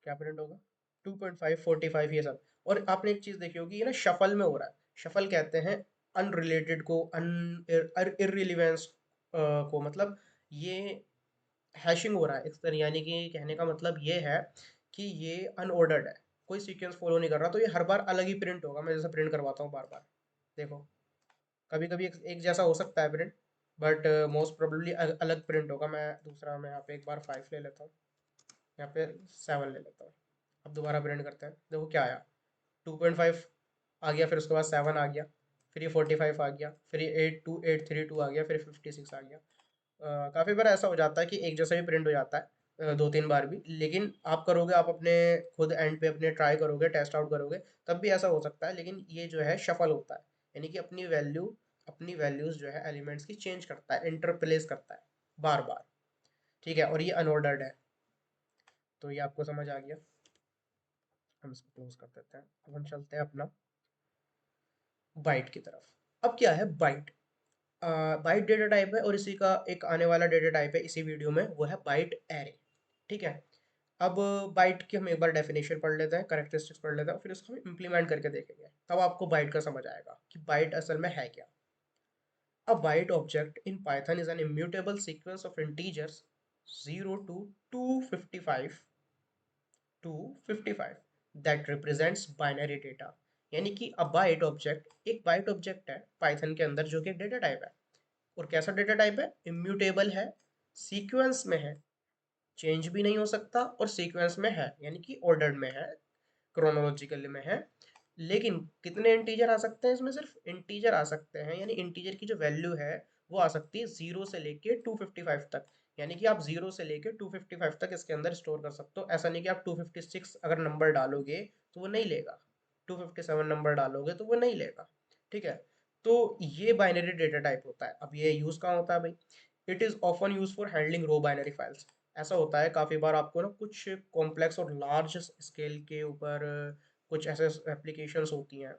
Speaker 1: क्या प्रिंट होगा? 2.5, 45, ये सब। और आपने एक चीज़ देखी होगी, ये ना शफल में हो रहा है। शफल कहते हैं अनरिलेटेड को, इररिलेवेंस को, मतलब ये हैशिंग हो रहा है इस तरह, यानी कि कहने का मतलब ये है कि ये अनऑर्डर्ड है, कोई सीक्वेंस फॉलो नहीं कर रहा, तो ये हर बार अलग ही प्रिंट होगा। मैं जैसे प्रिंट करवाता हूँ बार बार, देखो, कभी कभी एक जैसा हो सकता है प्रिंट, बट मोस्ट प्रोबेबली अलग प्रिंट होगा। मैं यहाँ पे एक बार 5 ले लेता हूँ, यहाँ पे 7 ले लेता हूँ। अब दोबारा प्रिंट करते हैं, देखो क्या आया। 2.5 आ गया, फिर उसके बाद 7 आ गया, फिर ये 45 आ गया, फिर ये 82832 आ गया, फिर 56 आ गया। काफ़ी बार ऐसा हो जाता है कि एक जैसा भी प्रिंट हो जाता है, 2-3 बार भी। लेकिन आप करोगे, आप अपने खुद एंड पे अपने ट्राई करोगे, टेस्ट आउट करोगे, तब भी ऐसा हो सकता है। लेकिन ये जो है शफल होता है, यानी कि अपनी वैल्यूज जो है एलिमेंट्स की चेंज करता है, इंटरप्लेस करता है बार बार। ठीक है, और ये अनऑर्डर्ड है। तो ये आपको समझ आ गया। हम इसको क्लोज कर देते हैं। अब हम चलते हैं अपना बाइट की तरफ। अब क्या है बाइट? बाइट डेटा टाइप है, और इसी का एक आने वाला डेटा टाइप है इसी वीडियो में, वो है बाइट एरे। ठीक है। अब बाइट की हम एक बार डेफिनेशन पढ़ लेते हैं, करेक्टरिस्टिक्स पढ़ लेते हैं, फिर उसको हम इम्प्लीमेंट करके देखेंगे, तब आपको बाइट का समझ आएगा कि बाइट असल में है क्या। A byte object in Python is an immutable sequence of integers 0 to 255 that represents binary data। यानी कि a byte object एक बाइट ऑब्जेक्ट है पाइथन के अंदर, जो कि एक डेटा टाइप है। और कैसा डेटा टाइप है? इम्यूटेबल है, सीक्वेंस में है, चेंज भी नहीं हो सकता, और सीक्वेंस में है, यानी कि ऑर्डर्ड में है, क्रोनोलॉजिकल में है। लेकिन कितने इंटीजर आ सकते हैं इसमें? सिर्फ इंटीजर आ सकते हैं, यानी इंटीजर की जो वैल्यू है वो आ सकती है 0 से लेके 255 तक। यानी कि आप 0 से लेके 255 तक इसके अंदर स्टोर कर सकते हो। ऐसा नहीं कि आप 256 अगर नंबर डालोगे तो वो नहीं लेगा, 257 नंबर डालोगे तो वो नहीं लेगा। ठीक है। तो ये बाइनरी डेटा टाइप होता है। अब ये यूज़ कहाँ होता है भाई? It is often use for handling raw binary files. ऐसा होता है काफ़ी बार, आपको ना कुछ कॉम्प्लेक्स और लार्ज स्केल के ऊपर कुछ ऐसे एप्लीकेशंस होती हैं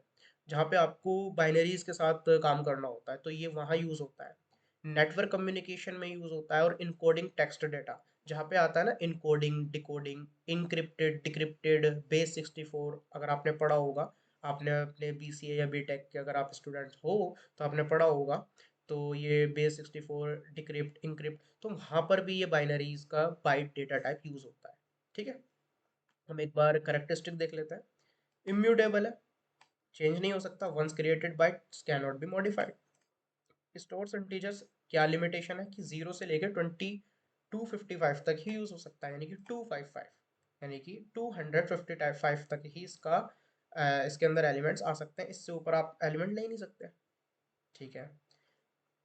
Speaker 1: जहाँ पे आपको बाइनरीज के साथ काम करना होता है, तो ये वहाँ यूज़ होता है। नेटवर्क कम्युनिकेशन में यूज़ होता है, और इनकोडिंग टेक्स्ट डेटा, जहाँ पे आता है ना encoding, decoding, encrypted, decrypted, base 64, अगर आपने पढ़ा होगा, आपने अपने बीसीए या बीटेक के अगर आप स्टूडेंट हो तो आपने पढ़ा होगा। तो ये बेस 64, डिक्रिप्ट, इनक्रिप्ट, तो वहाँ पर भी ये बाइनरीज का बाइट डेटा टाइप यूज़ होता है। ठीक है। हम एक बार करेक्टरिस्टिक देख लेते हैं। इम्यूटेबल है, चेंज नहीं हो सकता, once created bytes can not be modified. Stores integers, क्या लिमिटेशन है कि 0 से लेकर 255 तक ही यूज हो सकता है, यानी कि 255, यानी कि 255 तक ही इसका इसके अंदर एलिमेंट्स आ सकते हैं, इससे ऊपर आप एलिमेंट ले ही नहीं सकते। ठीक है।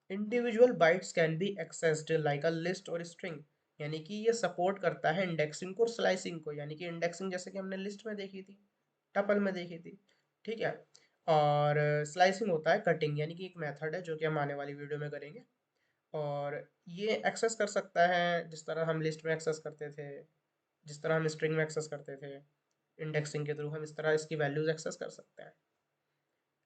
Speaker 1: Individual bytes can be accessed like a list और स्ट्रिंग, यानी कि ये सपोर्ट करता है इंडेक्सिंग को और स्लाइसिंग को, यानी कि इंडेक्सिंग जैसे कि हमने लिस्ट में देखी थी, टपल में देखी थी। ठीक है। और स्लाइसिंग होता है कटिंग, यानी कि एक मेथड है जो कि हम आने वाली वीडियो में करेंगे। और ये एक्सेस कर सकता है जिस तरह हम लिस्ट में एक्सेस करते थे, जिस तरह हम स्ट्रिंग में एक्सेस करते थे, इंडेक्सिंग के थ्रू हम इस तरह इसकी वैल्यूज एक्सेस कर सकते हैं।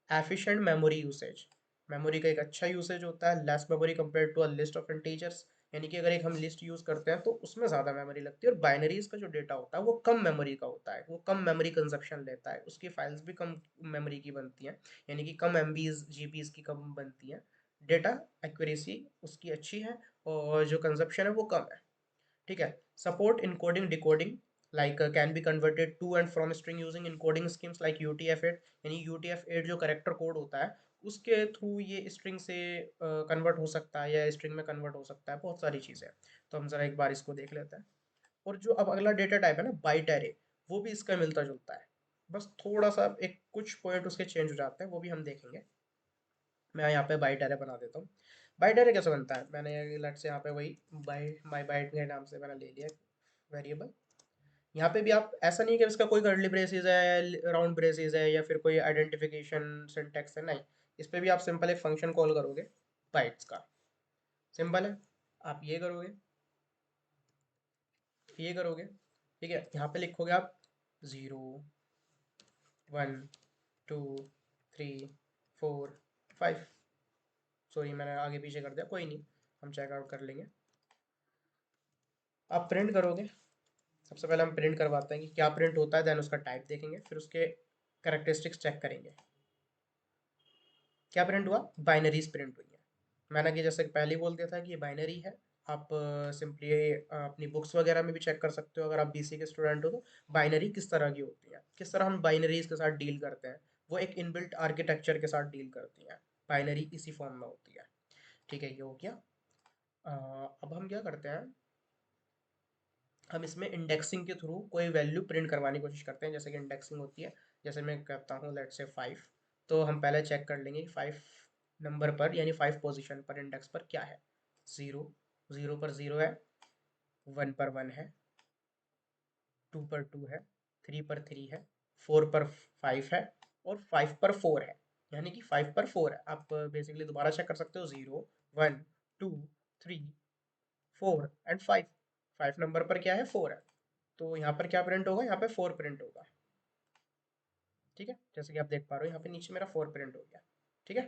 Speaker 1: एफिशिएंट मेमोरी यूसेज, मेमोरी का एक अच्छा यूसेज होता है, less memory compare to a list of integers, यानी कि अगर एक हम लिस्ट यूज करते हैं तो उसमें ज़्यादा मेमोरी लगती है, और बाइनरीज का जो डेटा होता है वो कम मेमोरी का होता है, वो कम मेमोरी कंजप्शन लेता है, उसकी फाइल्स भी कम मेमोरी की बनती हैं, यानी कि कम एमबीज जीबीज की कम बनती हैं। डेटा एक्यूरेसी उसकी अच्छी है, और जो कंजप्शन है वो कम है। ठीक है। Support encoding decoding, like can be converted to and from string using encoding schemes like UTF-8, यानी UTF-8 जो करेक्टर कोड होता है उसके थ्रू ये स्ट्रिंग से कन्वर्ट हो सकता है, या स्ट्रिंग में कन्वर्ट हो सकता है, बहुत सारी चीज़ें हैं। तो हम ज़रा एक बार इसको देख लेते हैं। और जो अब अगला डेटा टाइप है ना, बाइट एरे, वो भी इसका मिलता जुलता है, बस थोड़ा सा एक कुछ पॉइंट उसके चेंज हो जाते हैं, वो भी हम देखेंगे। मैं यहाँ पे बाइट एरे बना देता हूँ। बाइट एरे कैसे बनता है, मैंने लेट से यहाँ पे वही बाई माई बाइट के नाम से मैंने ले लिया वेरिएबल। यहाँ पे भी आप ऐसा नहीं है कि इसका कोई कर्ली ब्रेसेस है, राउंड ब्रेसेस है, या फिर कोई आइडेंटिफिकेशन सिंटैक्स है, नहीं। इस पे भी आप सिंपल एक फंक्शन कॉल करोगे बाइट्स का, सिंपल है। आप ये करोगे, ठीक है। यहाँ पे लिखोगे आप 0 1 2 3 4 5। सॉरी मैंने आगे पीछे कर दिया, कोई नहीं, हम चेकआउट कर लेंगे। आप प्रिंट करोगे, सबसे पहले हम प्रिंट करवाते हैं कि क्या प्रिंट होता है, देन उसका टाइप देखेंगे, फिर उसके करेक्टरिस्टिक्स चेक करेंगे। क्या प्रिंट हुआ, बाइनरीज प्रिंट हुई है। मैंने कि जैसे पहले ही बोल दिया था कि ये बाइनरी है। आप सिंपली अपनी बुक्स वगैरह में भी चेक कर सकते हो, अगर आप BC के स्टूडेंट हो तो बाइनरी किस तरह की होती है, किस तरह हम बाइनरीज के साथ डील करते हैं, वो एक इनबिल्ट आर्किटेक्चर के साथ डील करती हैं। बाइनरी इसी फॉर्म में होती है। ठीक है, ये हो गया। अब हम क्या करते हैं, हम इसमें इंडेक्सिंग के थ्रू कोई वैल्यू प्रिंट करवाने की कोशिश करते हैं, जैसे कि इंडेक्सिंग होती है। जैसे मैं कहता हूँ लेट से 5, तो हम पहले चेक कर लेंगे कि 5 नंबर पर, यानी 5 पोजीशन पर इंडेक्स पर क्या है। 0, 0 पर 0 है, 1 पर 1 है, 2 पर 2 है, 3 पर 3 है, 4 पर 5 है, और 5 पर 4 है, यानी कि 5 पर 4 है। आप बेसिकली दोबारा चेक कर सकते हो, 0 1 2 3 4 एंड 5। 5 नंबर पर क्या है, 4 है, तो यहाँ पर क्या प्रिंट होगा, यहाँ पे 4 प्रिंट होगा। ठीक है, जैसे कि आप देख पा रहे हो यहाँ पे नीचे मेरा 4 प्रिंट हो गया। ठीक है।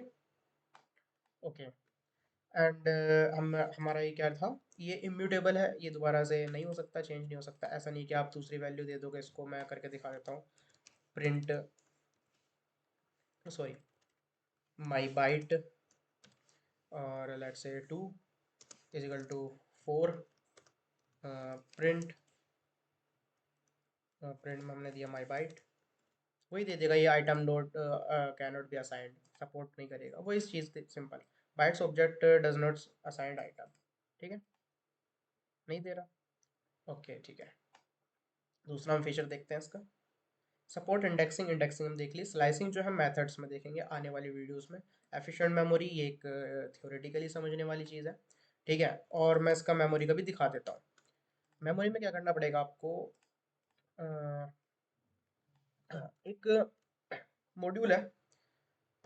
Speaker 1: ओके। एंड हम हमारा ये क्या था, ये इम्यूटेबल है, ये दोबारा से नहीं हो सकता, चेंज नहीं हो सकता। ऐसा नहीं कि आप दूसरी वैल्यू दे दोगे, इसको मैं करके दिखा देता हूँ। प्रिंट, सॉरी, माई बाइट, और let's say 2 is equal to 4, print, print में हमने दिया माई बाइट, वही दे देगा, ये item not can not be assigned, support नहीं करेगा वो, इस चीज़ simple. Bytes object does not assigned item. ठीक है, नहीं दे रहा। ओके, ठीक है। दूसरा हम फीचर देखते हैं इसका, सपोर्ट इंडेक्सिंग। इंडेक्सिंग हम देख ली, स्लाइसिंग जो है मेथड्स में देखेंगे आने वाली वीडियोस में। एफिशिएंट मेमोरी, ये एक थ्योरेटिकली समझने वाली चीज़ है। ठीक है, और मैं इसका मेमोरी का भी दिखा देता हूँ। मेमोरी में क्या करना पड़ेगा आपको, अ, एक मॉड्यूल है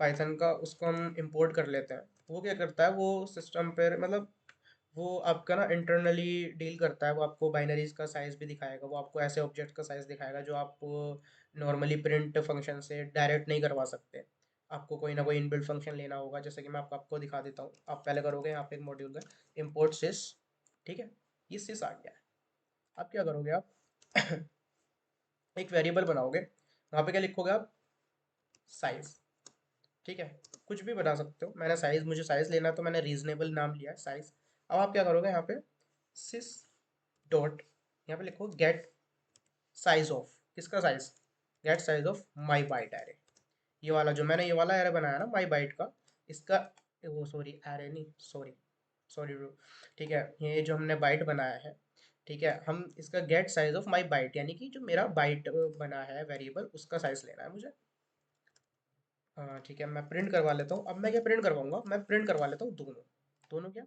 Speaker 1: पाइथन का, उसको हम इंपोर्ट कर लेते हैं। वो क्या करता है, वो सिस्टम पर मतलब वो आपका ना इंटरनली डील करता है, वो आपको बाइनरीज का साइज भी दिखाएगा, वो आपको ऐसे ऑब्जेक्ट का साइज दिखाएगा जो आप नॉर्मली प्रिंट फंक्शन से डायरेक्ट नहीं करवा सकते। आपको कोई ना कोई इनबिल्ट फंक्शन लेना होगा, जैसे कि मैं आपको दिखा देता हूँ। आप पहले करोगे यहाँ पे एक मॉड्यूल का इम्पोर्ट सिस। ठीक है, ये सिस आ गया है। आप क्या करोगे, आप एक वेरिएबल बनाओगे, वहाँ पे क्या लिखोगे आप, साइज। ठीक है, कुछ भी बना सकते हो, मैंने साइज, मुझे साइज लेना है तो मैंने रीजनेबल नाम लिया है, साइज। अब आप क्या करोगे, यहाँ पे सिस डॉट, यहाँ पे लिखो गेट साइज ऑफ, किसका size, get size of my byte array. ये वाला जो मैंने ये वाला एरे बनाया ना माई बाइट का, इसका, वो सॉरी एरे नहीं, सॉरी सॉरी ब्रो, ठीक है, ये जो हमने बाइट बनाया है, ठीक है, हम इसका get size of my byte, यानी कि जो मेरा बाइट बना है वेरिएबल, उसका साइज लेना है मुझे। ठीक है, मैं प्रिंट करवा लेता हूँ। अब मैं क्या प्रिंट करवाऊंगा, मैं प्रिंट करवा लेता हूँ दोनों। दोनों क्या,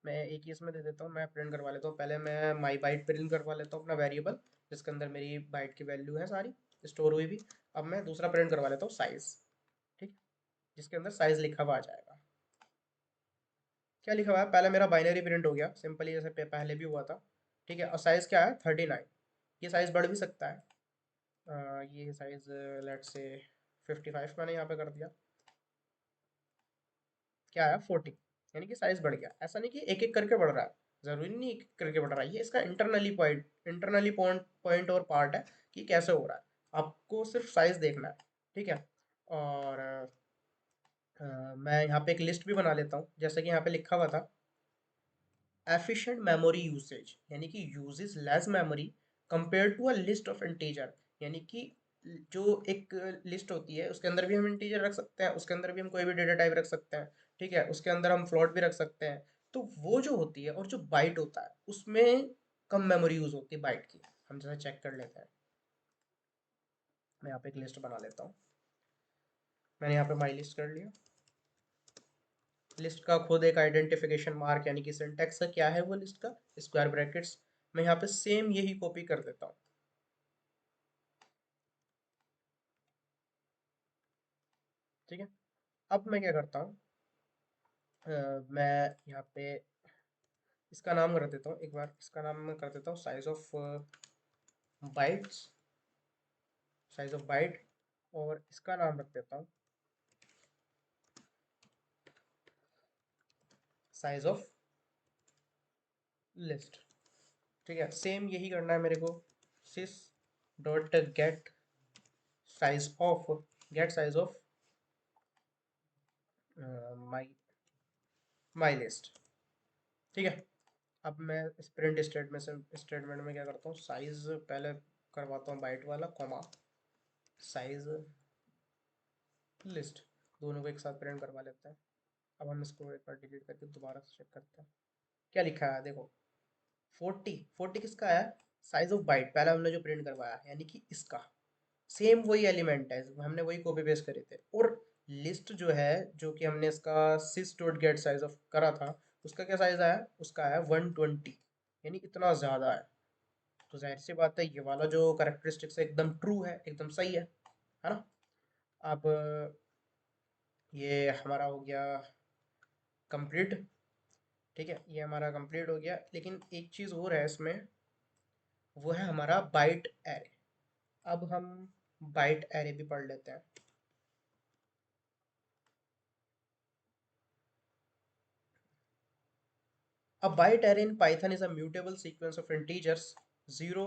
Speaker 1: मैं एक ही इसमें दे देता हूँ, मैं प्रिंट करवा लेता हूँ। पहले मैं माई बाइट प्रिंट करवा लेता हूँ अपना वेरिएबल, जिसके अंदर मेरी बाइट की वैल्यू है सारी स्टोर हुई भी। अब मैं दूसरा प्रिंट करवा लेता हूँ साइज, ठीक, जिसके अंदर साइज लिखा हुआ आ जाएगा। क्या लिखा हुआ है, पहले मेरा बाइनरी प्रिंट हो गया सिंपली, जैसे पहले भी हुआ था, ठीक है। और साइज क्या है, 39। ये साइज बढ़ भी सकता है, ये साइज लेट से 55 मैंने यहाँ पे कर दिया। क्या आया, 40, यानी कि साइज बढ़ गया। ऐसा नहीं कि एक एक करके बढ़ रहा है, जरूरी नहीं एक एक करके बढ़ रहा है, ये इसका इंटरनली पॉइंट पॉइंट और पार्ट है कि कैसे हो रहा है। आपको सिर्फ साइज देखना है, ठीक है। और मैं यहाँ पे एक लिस्ट भी बना लेता हूँ, जैसे कि यहाँ पे लिखा हुआ था एफिशिएंट मेमोरी यूसेज, यानी कि uses less memory compare to a list of integer, यानी कि जो एक लिस्ट होती है उसके अंदर भी हम इंटीजर रख सकते हैं, उसके अंदर भी हम कोई भी डेटा टाइप रख सकते हैं, ठीक है, उसके अंदर हम फ्लोट भी रख सकते हैं। तो वो जो होती है और जो बाइट होता है उसमें कम मेमोरी यूज होती है बाइट की। हम जैसे चेक कर लेते हैं, मैं यहाँ पे एक लिस्ट बना लेता हूँ। मैंने यहाँ पे माई लिस्ट कर लिया। लिस्ट का खुद एक आइडेंटिफिकेशन मार्क यानी कि सिंटेक्स है, क्या है वो लिस्ट का, स्क्वायर ब्रैकेट्स। मैं यहाँ पे सेम यही कॉपी कर देता हूँ, ठीक है। अब मैं क्या करता हूँ, मैं यहाँ पे इसका नाम कर देता हूँ, एक बार इसका नाम मैं कर देता हूँ size of bytes, size of bite. और इसका नाम रख देता हूँ साइज ऑफ लिस्ट, ठीक है। सेम यही करना है मेरे को, sys dot get size of my my list, ठीक है। अब मैं स्टेटमेंट में क्या करता हूँ, साइज पहले करवाता हूँ बाइट वाला, कॉमा साइज लिस्ट, दोनों को एक साथ प्रिंट करवा लेते हैं। अब हम इसको एक बार डिलीट करके दोबारा से चेक करते हैं, क्या लिखा है देखो, 40 किसका है, साइज ऑफ बाइट पहले हमने जो प्रिंट करवाया है, यानी कि इसका सेम वही एलिमेंट है, हमने वही कॉपी पेस्ट करे थे। और लिस्ट जो है, जो कि हमने इसका सिस डॉट गेट साइज ऑफ करा था, उसका क्या साइज आया, उसका आया 120, यानी इतना ज़्यादा है। तो जाहिर सी बात है ये वाला जो करेक्टरिस्टिक्स है एकदम ट्रू है, एकदम सही है ना। अब ये हमारा हो गया कंप्लीट, ठीक है, ये हमारा कंप्लीट हो गया। लेकिन एक चीज़ और है इसमें, वो है हमारा बाइट एरे। अब हम बाइट एरे भी पढ़ लेते हैं। A byte array in Python is a mutable sequence of integers 0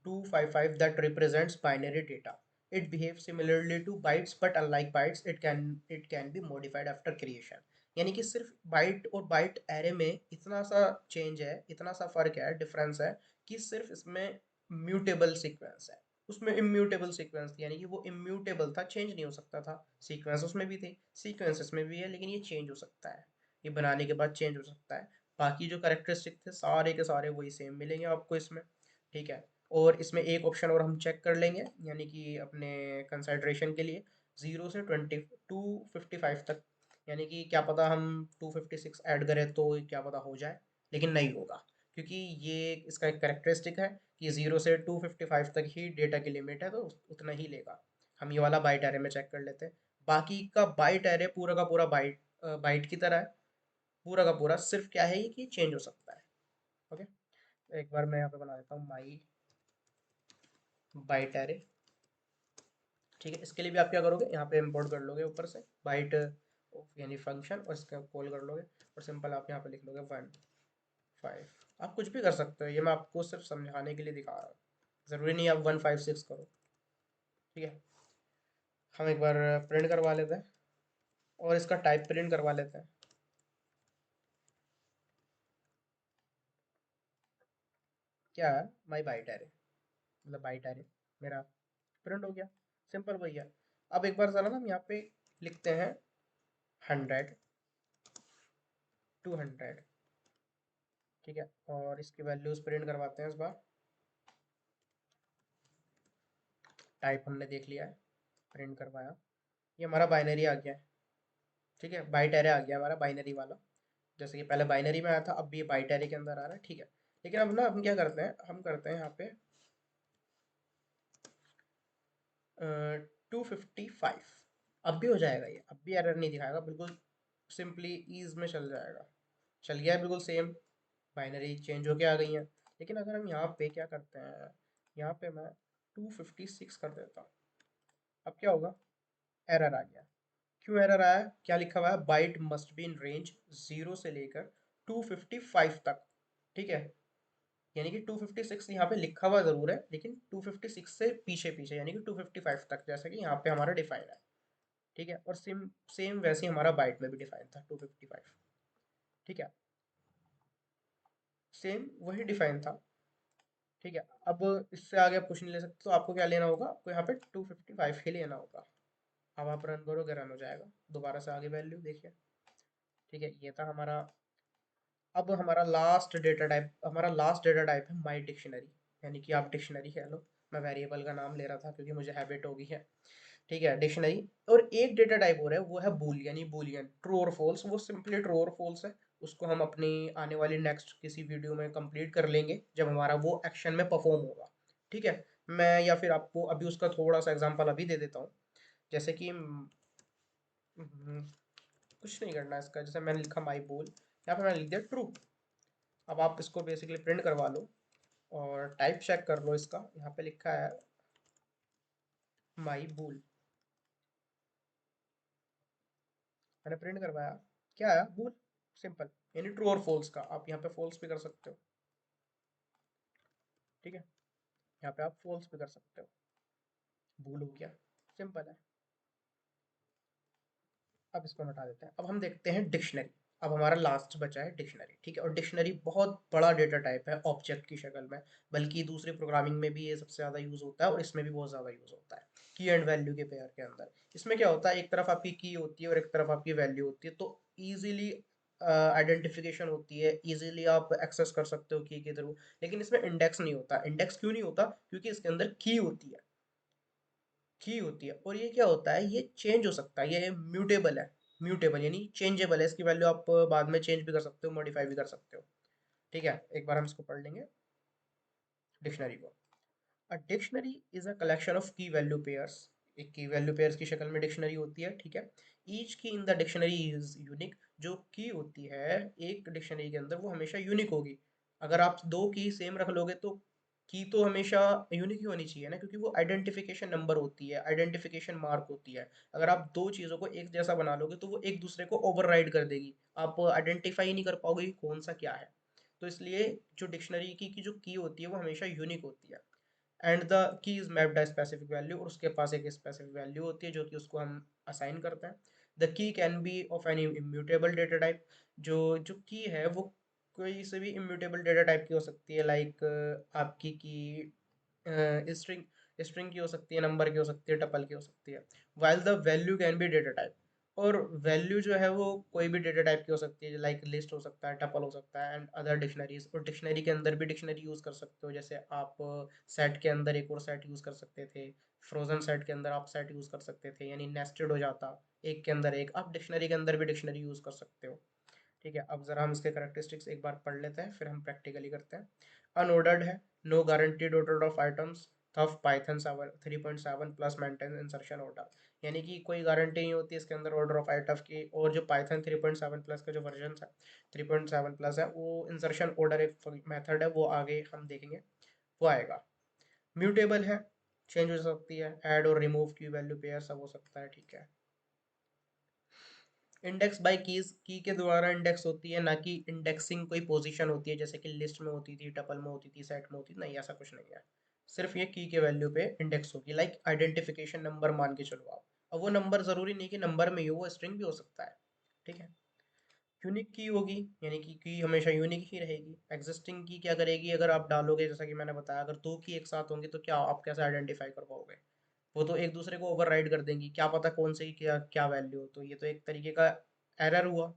Speaker 1: to 55 that represents binary data. It behaves similarly to bytes, but unlike bytes, it can be modified after creation. यानी कि सिर्फ bite और bite array में इतना सा change है, इतना सा फर्क है, डिफरेंस है, कि सिर्फ इसमें म्यूटेबल सीक्वेंस है, उसमें इम्यूटेबल सीक्वेंस थी, यानी कि वो इम्यूटेबल था, चेंज नहीं हो सकता था। सीक्वेंस उसमें भी थी, सीक्वेंस इसमें भी है, लेकिन ये चेंज हो सकता है, ये बनाने के बाद चेंज हो सकता है। बाकी जो करेक्टरिस्टिक थे सारे के सारे वही सेम मिलेंगे आपको इसमें, ठीक है। और इसमें एक ऑप्शन और हम चेक कर लेंगे, यानी कि अपने कंसिडरेशन के लिए, 0 से 255 तक, यानी कि क्या पता हम 256 ऐड करें तो क्या पता हो जाए, लेकिन नहीं होगा, क्योंकि ये इसका एक करेक्टरिस्टिक है कि 0 से 255 तक ही डेटा की लिमिट है, तो उतना ही लेगा। हम ये वाला बाइट एरे में चेक कर लेते हैं। बाकी का बाइट एरे पूरा का पूरा बाइट की तरह है, पूरा का पूरा, सिर्फ क्या है ये कि चेंज हो सकता है। ओके, तो एक बार मैं यहाँ पे बना देता हूँ माई बाइट एरे, ठीक है। इसके लिए भी आप क्या करोगे, यहाँ पे इंपोर्ट कर लोगे ऊपर से बाइट यानी फंक्शन, और इसका कॉल कर लोगे, और सिंपल आप यहाँ पे लिख लोगे 1 5। आप कुछ भी कर सकते हो, ये मैं आपको सिर्फ समझाने के लिए दिखा रहा हूँ, ज़रूरी नहीं आप 156 करो, ठीक है। हम एक बार प्रिंट करवा लेते हैं, और इसका टाइप प्रिंट करवा लेते हैं। क्या है, माई बाइट एरे, मतलब बाइट एरे, मेरा प्रिंट हो गया, सिंपल वही है। अब एक बार जरा ना हम यहाँ पे लिखते हैं 100, 200, ठीक है, और इसकी वैल्यूज प्रिंट करवाते हैं इस बार। टाइप हमने देख लिया है, प्रिंट करवाया, ये हमारा बाइनरी आ गया है, ठीक है, बाइट एरे आ गया हमारा बाइनरी वाला। जैसे कि पहले बाइनरी में आया था, अब भी ये बाइट एरे के अंदर आ रहा है, ठीक है। लेकिन अब ना हम क्या करते हैं, हम करते हैं यहाँ पे 255। अब भी हो जाएगा ये, अब भी एरर नहीं दिखाएगा, बिल्कुल सिंपली ईज में चल जाएगा, चल गया है बिल्कुल सेम, बाइनरी चेंज होके आ गई है। लेकिन अगर हम यहाँ पे क्या करते हैं, यहाँ पे मैं 256 कर देता हूँ, अब क्या होगा, एरर आ गया। क्यों एरर आया, क्या लिखा हुआ है, byte must be in range 0 से लेकर 255 तक, ठीक है। यानी कि 256 यहाँ पे लिखा हुआ जरूर है, लेकिन 256 से पीछे पीछे, यानी कि 255 तक, जैसा कि यहाँ पे हमारा डिफाइन है, ठीक है। और सेम सेम वैसे ही हमारा बाइट में भी डिफाइन था 255, ठीक है, सेम वही डिफाइन था, ठीक है। अब इससे आगे आप कुछ नहीं ले सकते, तो आपको क्या लेना होगा, आपको यहाँ पे 255 ही लेना होगा। अब आप रन करोगे, रन हो जाएगा, दोबारा से आगे वैल्यू देखिए, ठीक है। ये था हमारा, अब हमारा लास्ट डेटा टाइप है माई डिक्शनरी, यानी कि आप डिक्शनरी कह लो, मैं वेरिएबल का नाम ले रहा था क्योंकि मुझे हैबिट हो गई है, ठीक है, डिक्शनरी। और एक डेटा टाइप और है, वो है बूल, यानी बूलियन, ट्रू और फॉल्स, वो सिंपली ट्रू और फॉल्स है। उसको हम अपनी आने वाली नेक्स्ट किसी वीडियो में कंप्लीट कर लेंगे, जब हमारा वो एक्शन में परफॉर्म होगा, ठीक है। मैं या फिर आपको अभी उसका थोड़ा सा एग्जांपल अभी दे देता हूँ। जैसे कि कुछ नहीं करना इसका, जैसे मैंने लिखा माई बूल, यहाँ पे मैंने लिख दिया ट्रू। अब आप इसको बेसिकली प्रिंट करवा लो और टाइप चेक कर लो इसका, यहाँ पे लिखा है माई बूल, मैंने प्रिंट करवाया, क्या आया, बूल, सिंपल, यानी ट्रू और फॉल्स का, आप यहाँ पे फॉल्स भी कर सकते हो, ठीक है, यहाँ पे आप फॉल्स भी कर सकते हो, बूल हो गया, सिंपल है। अब इसको हटा देते हैं, अब हम देखते हैं डिक्शनरी। अब हमारा लास्ट बचा है डिक्शनरी, ठीक है। और डिक्शनरी बहुत बड़ा डेटा टाइप है ऑब्जेक्ट की शक्ल में, बल्कि दूसरी प्रोग्रामिंग में भी ये सबसे ज़्यादा यूज़ होता है, और इसमें भी बहुत ज़्यादा यूज़ होता है, की एंड वैल्यू के पेयर के अंदर। इसमें क्या होता है, एक तरफ आपकी की होती है और एक तरफ आपकी वैल्यू होती है, तो ईजिली आइडेंटिफिकेशन होती है, इजीली आप एक्सेस कर सकते हो की के थ्रू। लेकिन इसमें इंडेक्स नहीं होता, इंडेक्स क्यों नहीं होता, क्योंकि इसके अंदर की होती है, की होती है, और ये क्या होता है, ये चेंज हो सकता है, ये म्यूटेबल है, म्यूटेबल यानी चेंजेबल है, इसकी वैल्यू आप बाद में चेंज भी कर सकते हो, मॉडिफाई भी कर सकते हो, ठीक है। एक बार हम इसको पढ़ लेंगे डिक्शनरी को। A dictionary is a collection of की वैल्यू पेयर्स, एक की वैल्यू पेयर्स की शक्ल में डिक्शनरी होती है, ठीक है। ईच की in the dictionary is unique, जो की होती है एक डिक्शनरी के अंदर वो हमेशा यूनिक होगी। अगर आप दो की सेम रख लोगे तो की तो हमेशा यूनिक ही होनी चाहिए ना, क्योंकि वो आइडेंटिफिकेशन नंबर होती है, आइडेंटिफिकेशन मार्क होती है। अगर आप दो चीज़ों को एक जैसा बना लोगे तो वो एक दूसरे को ओवरराइड कर देगी, आप आइडेंटिफाई नहीं कर पाओगे कि कौन सा क्या है। तो इसलिए जो डिक्शनरी की जो की होती है वो हमेशा यूनिक होती है। And the key is mapped a specific value, और उसके पास एक स्पेसिफिक वैल्यू होती है जो कि उसको हम असाइन करते हैं। The key can be of any immutable data type, जो जो की है वो कोई से भी इम्यूटेबल डेटा टाइप की हो सकती है, लाइक आपकी की स्ट्रिंग, स्ट्रिंग की हो सकती है, नंबर की हो सकती है, टपल की हो सकती है। While the value can be data type, और वैल्यू जो है वो कोई भी डेटा टाइप की हो सकती है, लाइक लिस्ट हो सकता है, टपल हो सकता है, एंड अदर डिक्शनरीज। और डिक्शनरी के अंदर भी डिक्शनरी यूज़ कर सकते हो, जैसे आप सेट के अंदर एक और सेट यूज़ कर सकते थे, फ्रोजन सेट के अंदर आप सेट यूज़ कर सकते थे, यानी नेस्टेड हो जाता, एक के अंदर एक। आप डिक्शनरी के अंदर भी डिक्शनरी यूज़ कर सकते हो, ठीक है। अब ज़रा हम इसके करेक्टरिस्टिक्स एक बार पढ़ लेते हैं, फिर हम प्रैक्टिकली करते हैं। अनऑर्डर्ड है, no guaranteed order of items, though Python 3.7 plus maintain insertion order, यानी कि कोई गारंटी नहीं होती इसके अंदर ऑर्डर ऑफ आइटम की। और जो पाइथन 3.7 प्लस का जो वर्जन है, 3.7 प्लस है, वो इंसर्शन ऑर्डर एक मेथड है, वो आगे हम देखेंगे, वो आएगा। म्यूटेबल है, चेंज हो सकती है, ऐड और रिमूव की वैल्यू पेयर सब हो सकता है, ठीक है। इंडेक्स बाय कीज, की के द्वारा इंडेक्स होती है, ना कि इंडेक्सिंग कोई पोजीशन होती है जैसे कि लिस्ट में होती थी, टपल में होती थी, सेट में होती थी, नहीं ऐसा कुछ नहीं है। सिर्फ ये की के वैल्यू पे इंडेक्स होगी, लाइक आइडेंटिफिकेशन नंबर मान के चलो आप। अब वो नंबर जरूरी नहीं कि नंबर में ही हो, वो स्ट्रिंग भी हो सकता है, ठीक है। यूनिक की होगी, यानी कि हमेशा यूनिक ही रहेगी। एग्जिस्टिंग की क्या करेगी, अगर आप डालोगे जैसा कि मैंने बताया, अगर दो की एक साथ होंगी तो क्या आप कैसे आइडेंटिफाई कर पाओगे? वो तो एक दूसरे को ओवरराइड कर देंगी, क्या पता कौन से की क्या क्या वैल्यू हो। तो ये तो एक तरीके का एरर हुआ।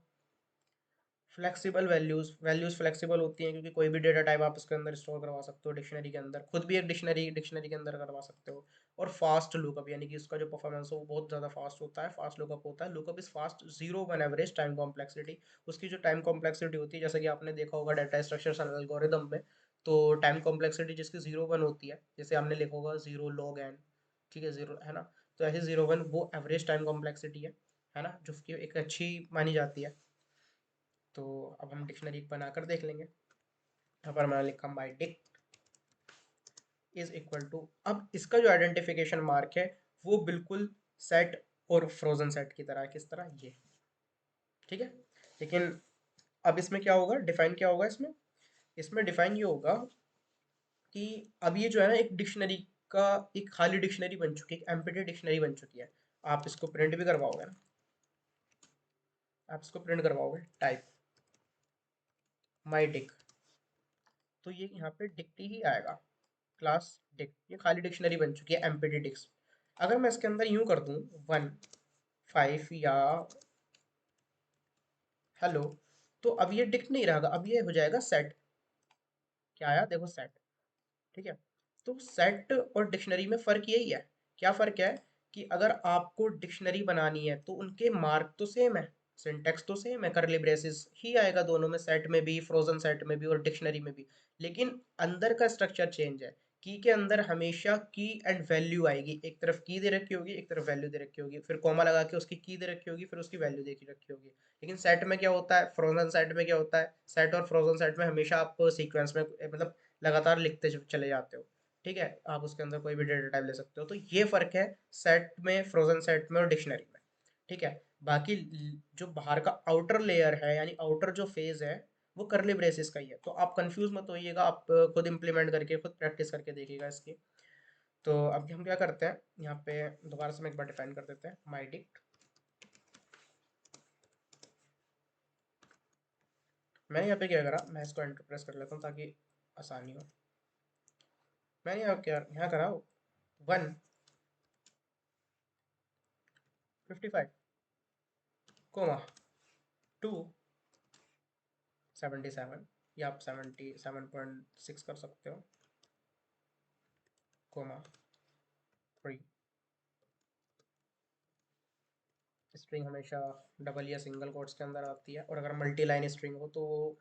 Speaker 1: फ्लेक्सिबल वैल्यूज, फ्लेक्सिबल होती हैं क्योंकि कोई भी डेटा टाइप आप इसके अंदर स्टोर करवा सकते हो डिक्शनरी के अंदर, खुद भी एक डिक्शनरी के अंदर करवा सकते हो। और फास्ट लुकअप, यानी कि इसका जो परफॉर्मेंस है वो बहुत ज़्यादा फास्ट होता है, फास्ट लुकअप होता है। Lookup is fast, zero one average time complexity. उसकी जो टाइम कॉम्प्लेक्सिटी होती है, जैसे कि आपने देखा होगा डाटा स्ट्रक्चर एल्गोरिदम में, तो टाइम कॉम्प्लेक्सिटी जिसकी जीरो वन होती है, जैसे आपने लिखा होगा जीरो लॉग एन, ठीक है, जीरो है ना। तो ऐसे जीरो वन वो एवरेज टाइम कॉम्प्लेक्सिटी है ना, जो कि एक अच्छी मानी जाती है। तो अब हम डिक्शनरी बनाकर देख लेंगे। यहाँ पर मैंने लिखा my dict is equal to, अब इसका जो आइडेंटिफिकेशन मार्क है वो बिल्कुल सेट और फ्रोजन सेट की तरह है। किस तरह? ये, ठीक है। लेकिन अब इसमें क्या होगा, डिफाइन क्या होगा इसमें? इसमें डिफाइन ये होगा कि अब ये जो है ना एक डिक्शनरी का, एक खाली डिक्शनरी बन चुकी है, एक एम्प्टी डिक्शनरी बन चुकी है। आप इसको प्रिंट भी करवाओगे ना, आप इसको प्रिंट करवाओगे टाइप माई डिक, तो ये यहाँ पे डिक्टी ही आएगा, क्लास डिक। ये खाली डिक्शनरी बन चुकी है, एम्प्टी डिक्स। अगर मैं इसके अंदर यूं कर दूं 1 5 या हेलो, तो अब ये डिक्ट नहीं रहेगा, अब ये हो जाएगा सेट। क्या आया देखो, सेट, ठीक है। तो सेट और डिक्शनरी में फ़र्क यही है। क्या फ़र्क है कि अगर आपको डिक्शनरी बनानी है तो उनके मार्क तो सेम है, सिंटैक्स तो सेम है, करली ब्रेसेस ही आएगा दोनों में, सेट में भी, फ्रोजन सेट में भी और डिक्शनरी में भी। लेकिन अंदर का स्ट्रक्चर चेंज है। की के अंदर हमेशा की एंड वैल्यू आएगी, एक तरफ की दे रखी होगी, एक तरफ वैल्यू दे रखी होगी, फिर कॉमा लगा के उसकी की दे रखी होगी, फिर उसकी वैल्यू दे रखी होगी। लेकिन सेट में क्या होता है, फ्रोजन सेट में क्या होता है, सेट और फ्रोजन सेट में हमेशा आप सीक्वेंस में मतलब लगातार लिखते चले जाते हो, ठीक है। आप उसके अंदर कोई भी डेटा टाइप ले सकते हो। तो ये फ़र्क है सेट में, फ्रोजन सेट में और डिक्शनरी में, ठीक है। बाकी जो बाहर का आउटर लेयर है, यानी आउटर जो फेज है, वो करली ब्रेसेस का ही है। तो आप कंफ्यूज मत होइएगा, आप खुद इंप्लीमेंट करके खुद प्रैक्टिस करके देखिएगा इसकी। तो अब हम क्या करते हैं, यहाँ पे दोबारा से मैं एक बार डिफाइन कर देते हैं माई डिक्ट। मैंने यहाँ पे क्या करा, मैं इसको एंटर प्रेस कर लेता हूँ ताकि आसानी हो। मैंने यहाँ क्या यहाँ करा, 1 55 कोमा 2 77, या आप 77.6 कर सकते हो, कोमा 3। स्ट्रिंग हमेशा डबल या सिंगल कोट्स के अंदर आती है, और अगर मल्टी लाइन स्ट्रिंग हो तो वो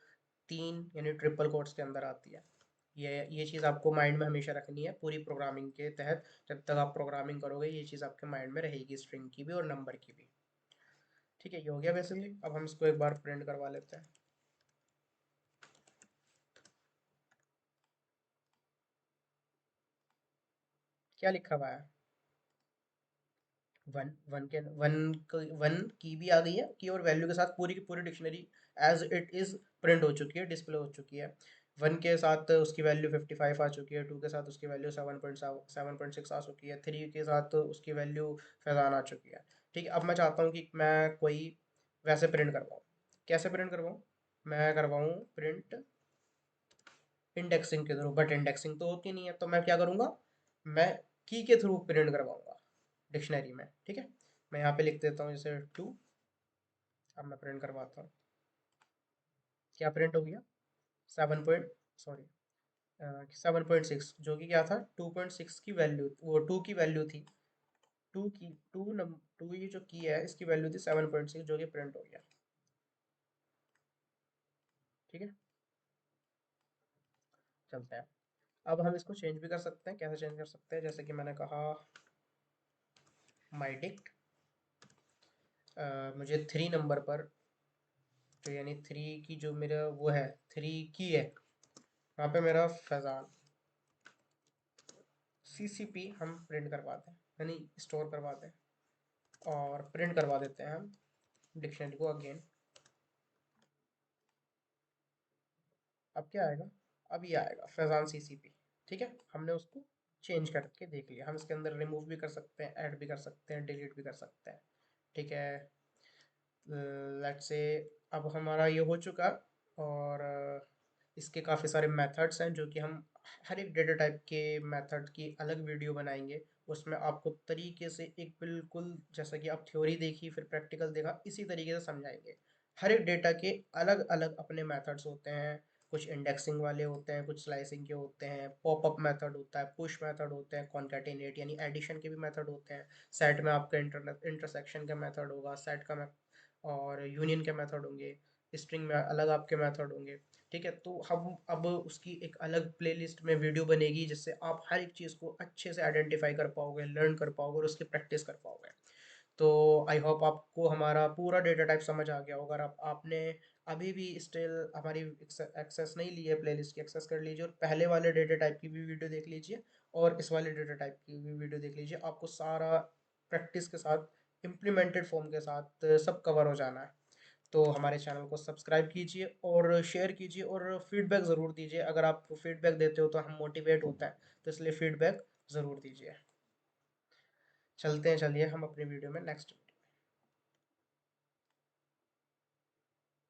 Speaker 1: 3 यानी ट्रिपल कोट्स के अंदर आती है। ये चीज़ आपको माइंड में हमेशा रखनी है पूरी प्रोग्रामिंग के तहत। जब तक आप प्रोग्रामिंग करोगे ये चीज़ आपके माइंड में रहेगी, स्ट्रिंग की भी और नंबर की भी। ठीक है, ये हो गया बेसिकली। अब हम इसको एक बार प्रिंट करवा लेते हैं। क्या लिखा हुआ है? वन की भी आ गई है, की और वैल्यू के साथ पूरी की पूरी dictionary as it is print हो चुकी है, डिस्प्ले हो चुकी है। 1 के साथ उसकी वैल्यू 55 आ चुकी है, 2 के साथ उसकी वैल्यू 7.6 आ चुकी है, 3 के साथ उसकी वैल्यू फैजान आ चुकी है। ठीक है, अब मैं चाहता हूँ कि मैं कोई वैसे प्रिंट करवाऊँ। कैसे प्रिंट करवाऊँ? मैं करवाऊँ प्रिंट इंडेक्सिंग के थ्रू, बट इंडेक्सिंग तो होती नहीं है, तो मैं क्या करूँगा, मैं की के थ्रू प्रिंट करवाऊँगा डिक्शनरी में, ठीक है। मैं यहाँ पे लिख देता हूँ जैसे 2। अब मैं प्रिंट करवाता हूँ, क्या प्रिंट हो गया, 7 सॉरी 7.6, जो कि क्या था, 2.6 की वैल्यू, वो 2 की वैल्यू थी। 2 ये जो की है इसकी वैल्यू थी 7.6, जो कि प्रिंट हो गया, ठीक है। चलता है। अब हम इसको चेंज भी कर सकते हैं, कैसे चेंज कर सकते हैं, जैसे कि मैंने कहा माई डिक्ट, मुझे 3 नंबर पर, तो यानी 3 की जो मेरा वो है, 3 की है, वहाँ पे मेरा फैजान सीसीपी हम प्रिंट करवाते हैं, यानी स्टोर करवाते हैं, और प्रिंट करवा देते हैं हम डिक्शनरी को अगेन। अब क्या आएगा, अब ये आएगा फैजान सीसीपी, ठीक है। हमने उसको चेंज करके देख लिया। हम इसके अंदर रिमूव भी कर सकते हैं, ऐड भी कर सकते हैं, डिलीट भी कर सकते हैं, ठीक है। लेट्स से अब हमारा ये हो चुका, और इसके काफ़ी सारे मेथड्स हैं जो कि हम हर एक डेटा टाइप के मेथड की अलग वीडियो बनाएंगे। उसमें आपको तरीके से एक बिल्कुल जैसा कि आप थ्योरी देखी फिर प्रैक्टिकल देखा, इसी तरीके से समझाएंगे। हर एक डेटा के अलग अलग अपने मेथड्स होते हैं। कुछ इंडेक्सिंग वाले होते हैं, कुछ स्लाइसिंग के होते हैं, पॉपअप मेथड होता है, पुश मेथड होते हैं, कॉन्कैटिनेट यानी एडिशन के भी मेथड होते हैं। सेट में आपका इंटरसेक्शन का मेथड होगा, सेट का और यूनियन के मेथड होंगे, स्ट्रिंग में अलग आपके मेथड होंगे। ठीक है, तो हम अब उसकी एक अलग प्लेलिस्ट में वीडियो बनेगी जिससे आप हर एक चीज़ को अच्छे से आइडेंटिफाई कर पाओगे, लर्न कर पाओगे और उसकी प्रैक्टिस कर पाओगे। तो आई होप आपको हमारा पूरा डेटा टाइप समझ आ गया होगा। अगर आपने अभी भी स्टिल हमारी एक्सेस नहीं ली है, प्लेलिस्ट की एक्सेस कर लीजिए और पहले वाले डेटा टाइप की भी वीडियो देख लीजिए और इस वाले डेटा टाइप की भी वीडियो देख लीजिए। आपको सारा प्रैक्टिस के साथ, इम्प्लीमेंटेड फॉर्म के साथ सब कवर हो जाना है। तो हमारे चैनल को सब्सक्राइब कीजिए और शेयर कीजिए और फीडबैक ज़रूर दीजिए। अगर आप फीडबैक देते हो तो हम मोटिवेट होता है, तो इसलिए फीडबैक ज़रूर दीजिए। चलते हैं, चलिए हम अपनी वीडियो में नेक्स्ट